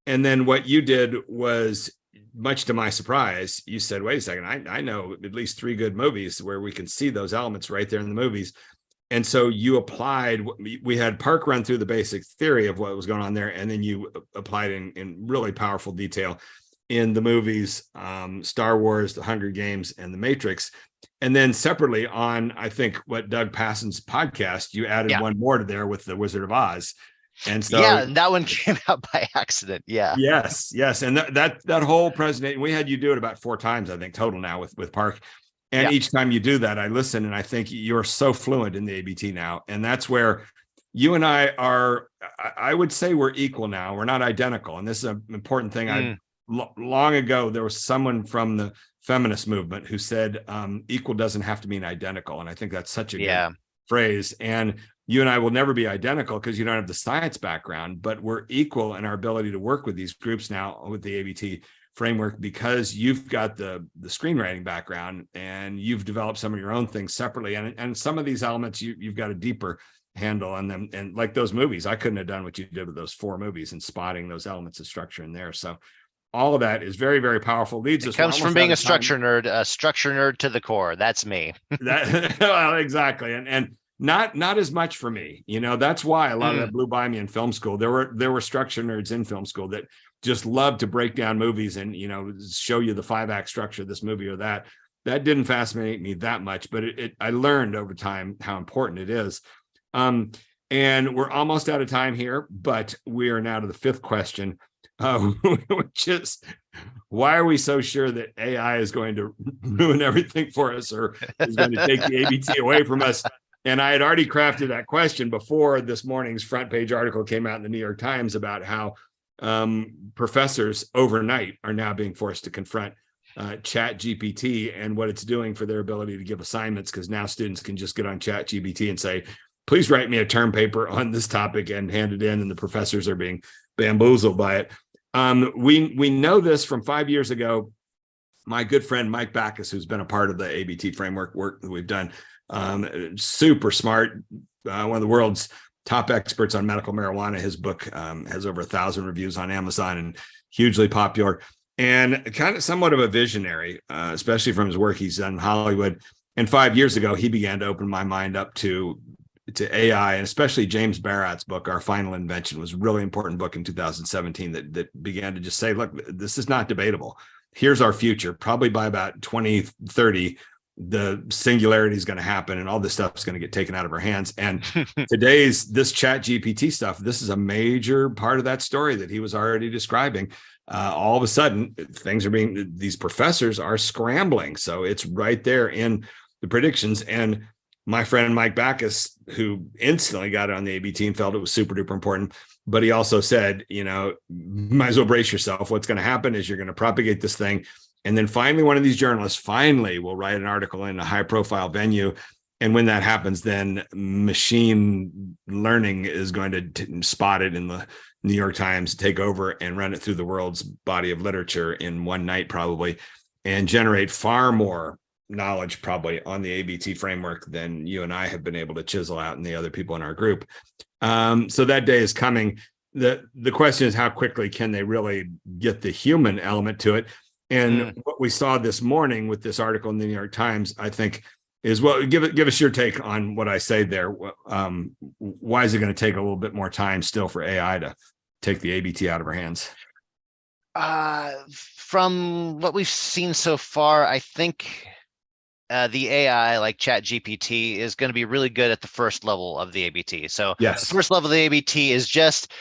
Speaker 1: And then what you did was, much to my surprise, you said, wait a second, I know at least 3 good movies where we can see those elements right there in the movies. And so you applied, we had Park run through the basic theory of what was going on there, and then you applied in really powerful detail in the movies, Star Wars, The Hunger Games, and The Matrix. And then separately on, I think, what Doug Passon's podcast, you added one more to there with The Wizard of Oz. And so
Speaker 2: and that one came out by accident.
Speaker 1: Yes. And that whole presentation, we had you do it about 4 times, I think, total now with Park. And each time you do that, I listen, and I think you're so fluent in the ABT now. And that's where you and I are, I would say we're equal now. We're not identical. And this is an important thing. Long ago, there was someone from the feminist movement who said equal doesn't have to mean identical. And I think that's such a good phrase. And you and I will never be identical because you don't have the science background, but we're equal in our ability to work with these groups now with the ABT framework, because you've got the screenwriting background and you've developed some of your own things separately. And some of these elements, you've got a deeper handle on them. And like those movies, I couldn't have done what you did with those 4 movies and spotting those elements of structure in there. So all of that is very, very powerful. It
Speaker 2: comes from being a structure nerd to the core. That's me.
Speaker 1: Well, exactly. And not as much for me. That's why a lot of that blew by me in film school. There were structure nerds in film school that just loved to break down movies and, show you the 5-act structure of this movie or that. That didn't fascinate me that much, but I learned over time how important it is. And we're almost out of time here, but we are now to the 5th question. Which is, why are we so sure that AI is going to ruin everything for us or is going to take the ABT away from us? And I had already crafted that question before this morning's front page article came out in the New York Times about how professors overnight are now being forced to confront Chat GPT and what it's doing for their ability to give assignments, because now students can just get on Chat GPT and say, please write me a term paper on this topic and hand it in, and the professors are being bamboozled by it. We know this from 5 years ago. My good friend Mike Backus, who's been a part of the ABT framework work that we've done, super smart, one of the world's top experts on medical marijuana. His book has over 1,000 reviews on Amazon and hugely popular, and kind of somewhat of a visionary, especially from his work he's done in Hollywood. And 5 years ago, he began to open my mind up to AI, and especially James Barat's book, Our Final Invention, was a really important book in 2017 that began to just say, look, this is not debatable. Here's our future. Probably by about 2030, the singularity is going to happen and all this stuff is going to get taken out of our hands. And this Chat GPT stuff, this is a major part of that story that he was already describing. All of a sudden, these professors are scrambling. So it's right there in the predictions. And my friend Mike Backus, who instantly got it on the ABT and felt it was super duper important, but he also said, might as well brace yourself. What's going to happen is you're going to propagate this thing. And then finally, one of these journalists finally will write an article in a high profile venue. And when that happens, then machine learning is going to spot it in the New York Times, take over and run it through the world's body of literature in one night, probably, and generate far more knowledge probably on the ABT framework than you and I have been able to chisel out and the other people in our group. So that day is coming. The question is, how quickly can they really get the human element to it? And what we saw this morning with this article in the New York Times, I think, is, well, give us your take on what I say there. Why is it going to take a little bit more time still for AI to take the ABT out of our hands?
Speaker 2: From what we've seen so far, I think the AI like ChatGPT is going to be really good at the first level of the ABT. So
Speaker 1: yes,
Speaker 2: the first level of the ABT is just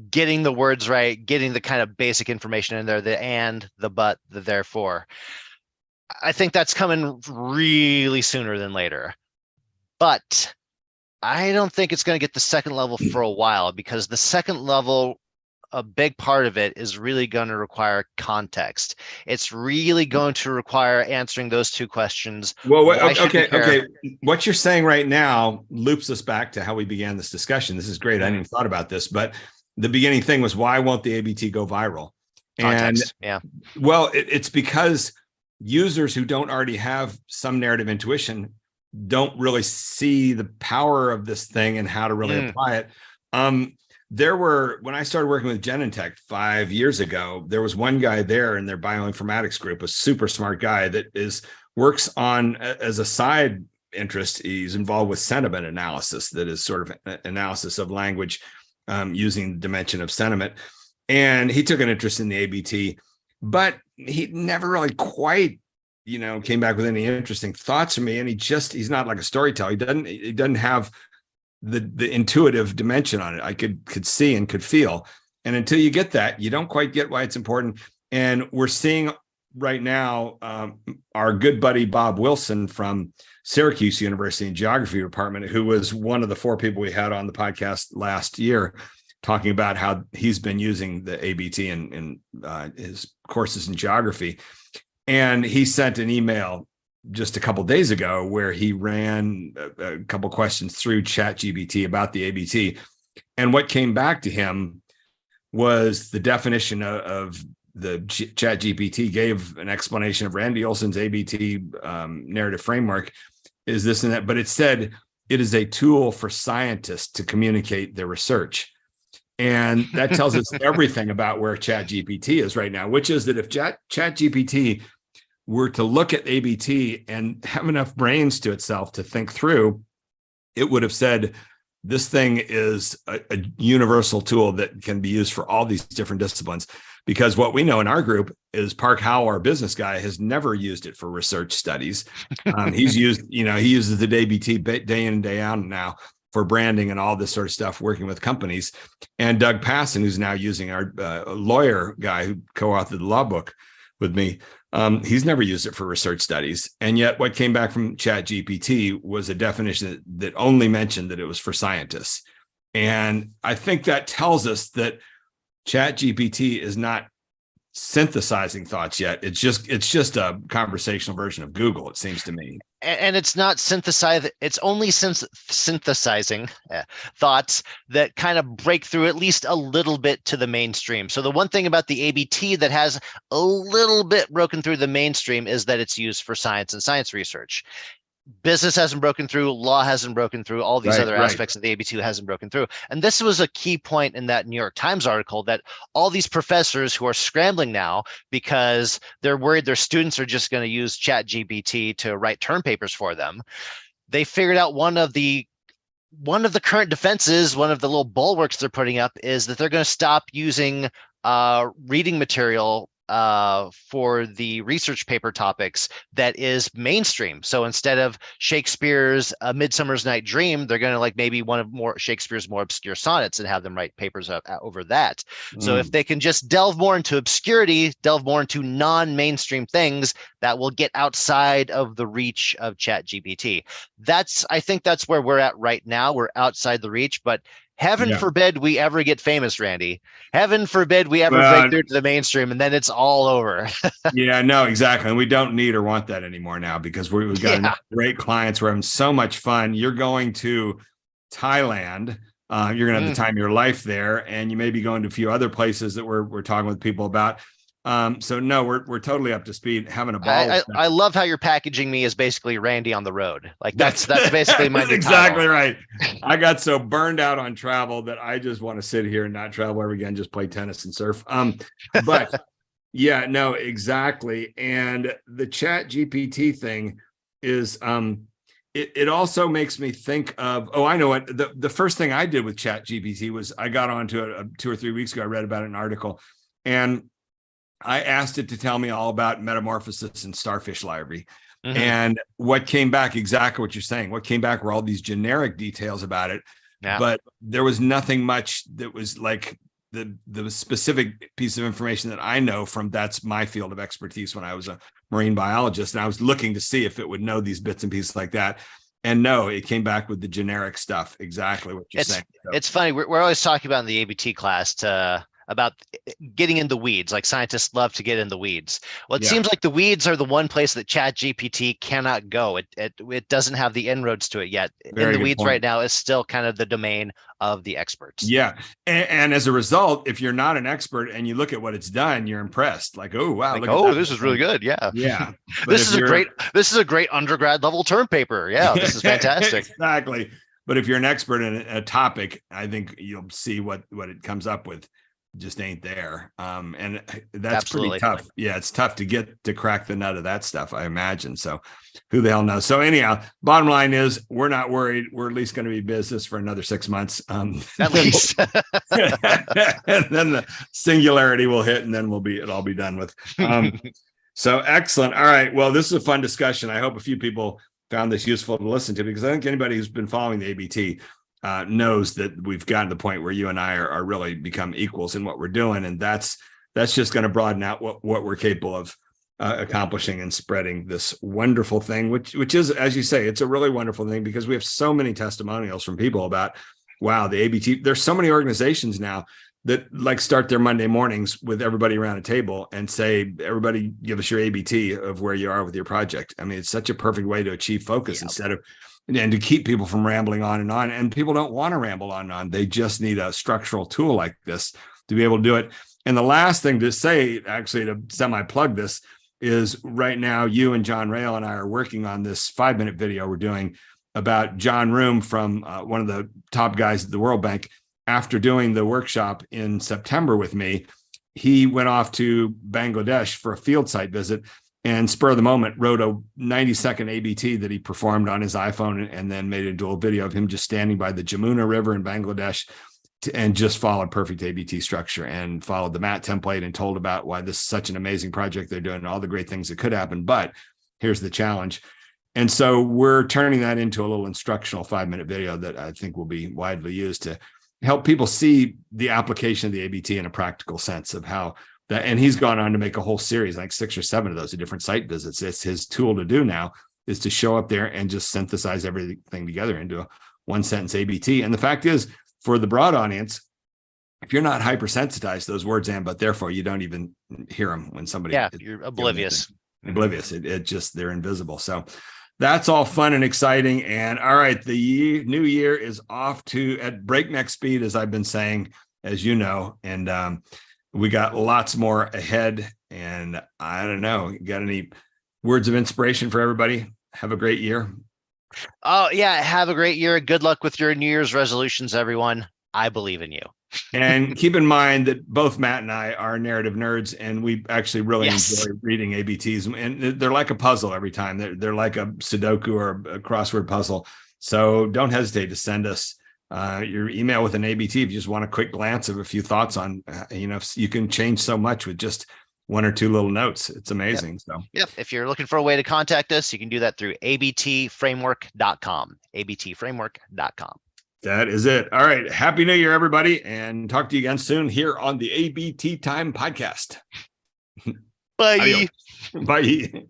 Speaker 2: getting the words right, getting the kind of basic information in there, the and, the but, the therefore. I think that's coming really sooner than later. But I don't think it's going to get the second level for a while, because the second level, a big part of it is really going to require context. It's really going to require answering those two questions.
Speaker 1: Well, okay. What you're saying right now loops us back to how we began this discussion. This is great. I hadn't even thought about this, but the beginning thing was, why won't the ABT go viral?
Speaker 2: Context, yeah.
Speaker 1: Well, it's because users who don't already have some narrative intuition don't really see the power of this thing and how to really apply it. When I started working with Genentech 5 years ago, there was one guy there in their bioinformatics group, a super smart guy that works on, as a side interest, he's involved with sentiment analysis, that is sort of analysis of language using the dimension of sentiment. And he took an interest in the ABT, but he never really quite, came back with any interesting thoughts for me. And he's not like a storyteller. He doesn't have the intuitive dimension on it. I could see and could feel. And until you get that, you don't quite get why it's important. And we're seeing right now, our good buddy, Bob Wilson from Syracuse University in geography department, who was one of the 4 people we had on the podcast last year, talking about how he's been using the ABT in his courses in geography. And he sent an email just a couple of days ago where he ran a couple of questions through ChatGPT about the ABT. And what came back to him was the definition of the ChatGPT gave an explanation of Randy Olson's ABT narrative framework is this and that, but it said it is a tool for scientists to communicate their research. And that tells us everything about where ChatGPT is right now, which is that if ChatGPT were to look at ABT and have enough brains to itself to think through, it would have said, this thing is a universal tool that can be used for all these different disciplines. Because what we know in our group is Park Howell, our business guy, has never used it for research studies. He uses the ABT day in and day out now for branding and all this sort of stuff, working with companies. And Doug Passon, who's now using our lawyer guy who co-authored the law book with me, he's never used it for research studies. And yet what came back from ChatGPT was a definition that only mentioned that it was for scientists. And I think that tells us that ChatGPT is not synthesizing thoughts yet. It's just a conversational version of Google, it seems to me.
Speaker 2: And it's not synthesizing, it's only synthesizing thoughts that kind of break through at least a little bit to the mainstream. So the one thing about the ABT that has a little bit broken through the mainstream is that it's used for science and science research. Business hasn't broken through, law hasn't broken through, all these other aspects of the ABT hasn't broken through. And this was a key point in that New York Times article, that all these professors who are scrambling now because they're worried their students are just going to use ChatGPT to write term papers for them. They figured out one of the current defenses, one of the little bulwarks they're putting up, is that they're going to stop using reading material for the research paper topics that is mainstream. So instead of Shakespeare's A Midsummer's Night Dream, they're going to like maybe one of Shakespeare's more obscure sonnets and have them write papers over that. So if they can just delve more into obscurity, delve more into non-mainstream things, that will get outside of the reach of ChatGPT. I think that's where we're at right now. We're outside the reach, but Heaven
Speaker 1: Yeah.
Speaker 2: forbid we ever get famous, Randy. Heaven forbid we ever
Speaker 1: Well,
Speaker 2: break through to the mainstream, and then it's all over.
Speaker 1: Yeah, no, exactly. And we don't need or want that anymore now because we've got
Speaker 2: Yeah.
Speaker 1: great clients. We're having so much fun. You're going to Thailand. You're going to have the time of your life there, and you may be going to a few other places that we're talking with people about. So no, we're totally up to speed, having a ball.
Speaker 2: I love how you're packaging me as basically Randy on the road. Like that's basically my new
Speaker 1: exactly
Speaker 2: title.
Speaker 1: right. I got so burned out on travel that I just want to sit here and not travel ever again, just play tennis and surf. But yeah, no, exactly. And the Chat GPT thing is it also makes me think of, oh, I know what the first thing I did with Chat GPT was I got onto it 2 or 3 weeks ago. I read about an article and I asked it to tell me all about metamorphosis in starfish library. And what came back, exactly what you're saying, what came back were all these generic details about it, but there was nothing much that was like the specific piece of information that I know from that's my field of expertise when I was a marine biologist. And I was looking to see if it would know these bits and pieces like that. And no, it came back with the generic stuff. Exactly what you're saying. So,
Speaker 2: it's funny. We're always talking about in the ABT class about getting in the weeds. Like scientists love to get in the weeds. Well, it seems like the weeds are the one place that Chat GPT cannot go. It doesn't have the inroads to it yet.
Speaker 1: Very
Speaker 2: in the
Speaker 1: good
Speaker 2: weeds
Speaker 1: point.
Speaker 2: right now is still kind of the domain of the experts.
Speaker 1: Yeah. And as a result, if you're not an expert and you look at what it's done, you're impressed. Like, oh, wow.
Speaker 2: Like,
Speaker 1: look at that.
Speaker 2: this is really good. Yeah.
Speaker 1: Yeah.
Speaker 2: This is a great undergrad level term paper. Yeah. This is fantastic.
Speaker 1: Exactly. But if you're an expert in a topic, I think you'll see what it comes up with just ain't there. And that's pretty tough. Yeah, it's tough to crack the nut of that stuff, I imagine. So who the hell knows? So anyhow, bottom line is we're not worried. We're at least going to be business for another 6 months.
Speaker 2: At least.
Speaker 1: And then the singularity will hit and then it'll all be done with. So excellent. All right. Well, this is a fun discussion. I hope a few people found this useful to listen to because I think anybody who's been following the ABT knows that we've gotten to the point where you and I are really become equals in what we're doing. And that's just going to broaden out what we're capable of accomplishing and spreading this wonderful thing, which is, as you say, it's a really wonderful thing because we have so many testimonials from people about, wow, the ABT, there's so many organizations now that like start their Monday mornings with everybody around a table and say, everybody give us your ABT of where you are with your project. I mean, it's such a perfect way to achieve focus instead of, and to keep people from rambling on. And people don't want to ramble on and on. They just need a structural tool like this to be able to do it. And the last thing to say, actually, to semi-plug this, is right now you and John Rail and I are working on this 5-minute video we're doing about John Room from one of the top guys at the World Bank. After doing the workshop in September with me, he went off to Bangladesh for a field site visit and spur of the moment wrote a 90-second ABT that he performed on his iPhone and then made it into a video of him just standing by the Jamuna River in Bangladesh and just followed perfect ABT structure and followed the MAT template and told about why this is such an amazing project they're doing and all the great things that could happen. But here's the challenge. And so we're turning that into a little instructional 5-minute video that I think will be widely used to help people see the application of the ABT in a practical sense of how that, and he's gone on to make a whole series, like 6 or 7 of those, different site visits. It's his tool to do now is to show up there and just synthesize everything together into a 1-sentence ABT. And the fact is, for the broad audience, if you're not hypersensitized to those words and but therefore you don't even hear them when somebody
Speaker 2: you're oblivious.
Speaker 1: It just, they're invisible. So that's all fun and exciting. And all right, the new year is off to at breakneck speed, as I've been saying, as you know, and we got lots more ahead. And I don't know, you got any words of inspiration for everybody? Have a great year.
Speaker 2: Oh yeah, have a great year. Good luck with your New Year's resolutions, everyone. I believe in you.
Speaker 1: And keep in mind that both Matt and I are narrative nerds, and we actually really enjoy reading ABTs. And they're like a puzzle every time. They're like a Sudoku or a crossword puzzle. So don't hesitate to send us your email with an ABT if you just want a quick glance of a few thoughts on, you can change so much with just 1 or 2 little notes. It's amazing.
Speaker 2: Yep. If you're looking for a way to contact us, you can do that through abtframework.com. abtframework.com.
Speaker 1: That is it. All right. Happy New Year, everybody. And talk to you again soon here on the ABT Time Podcast.
Speaker 2: Bye.
Speaker 1: Bye.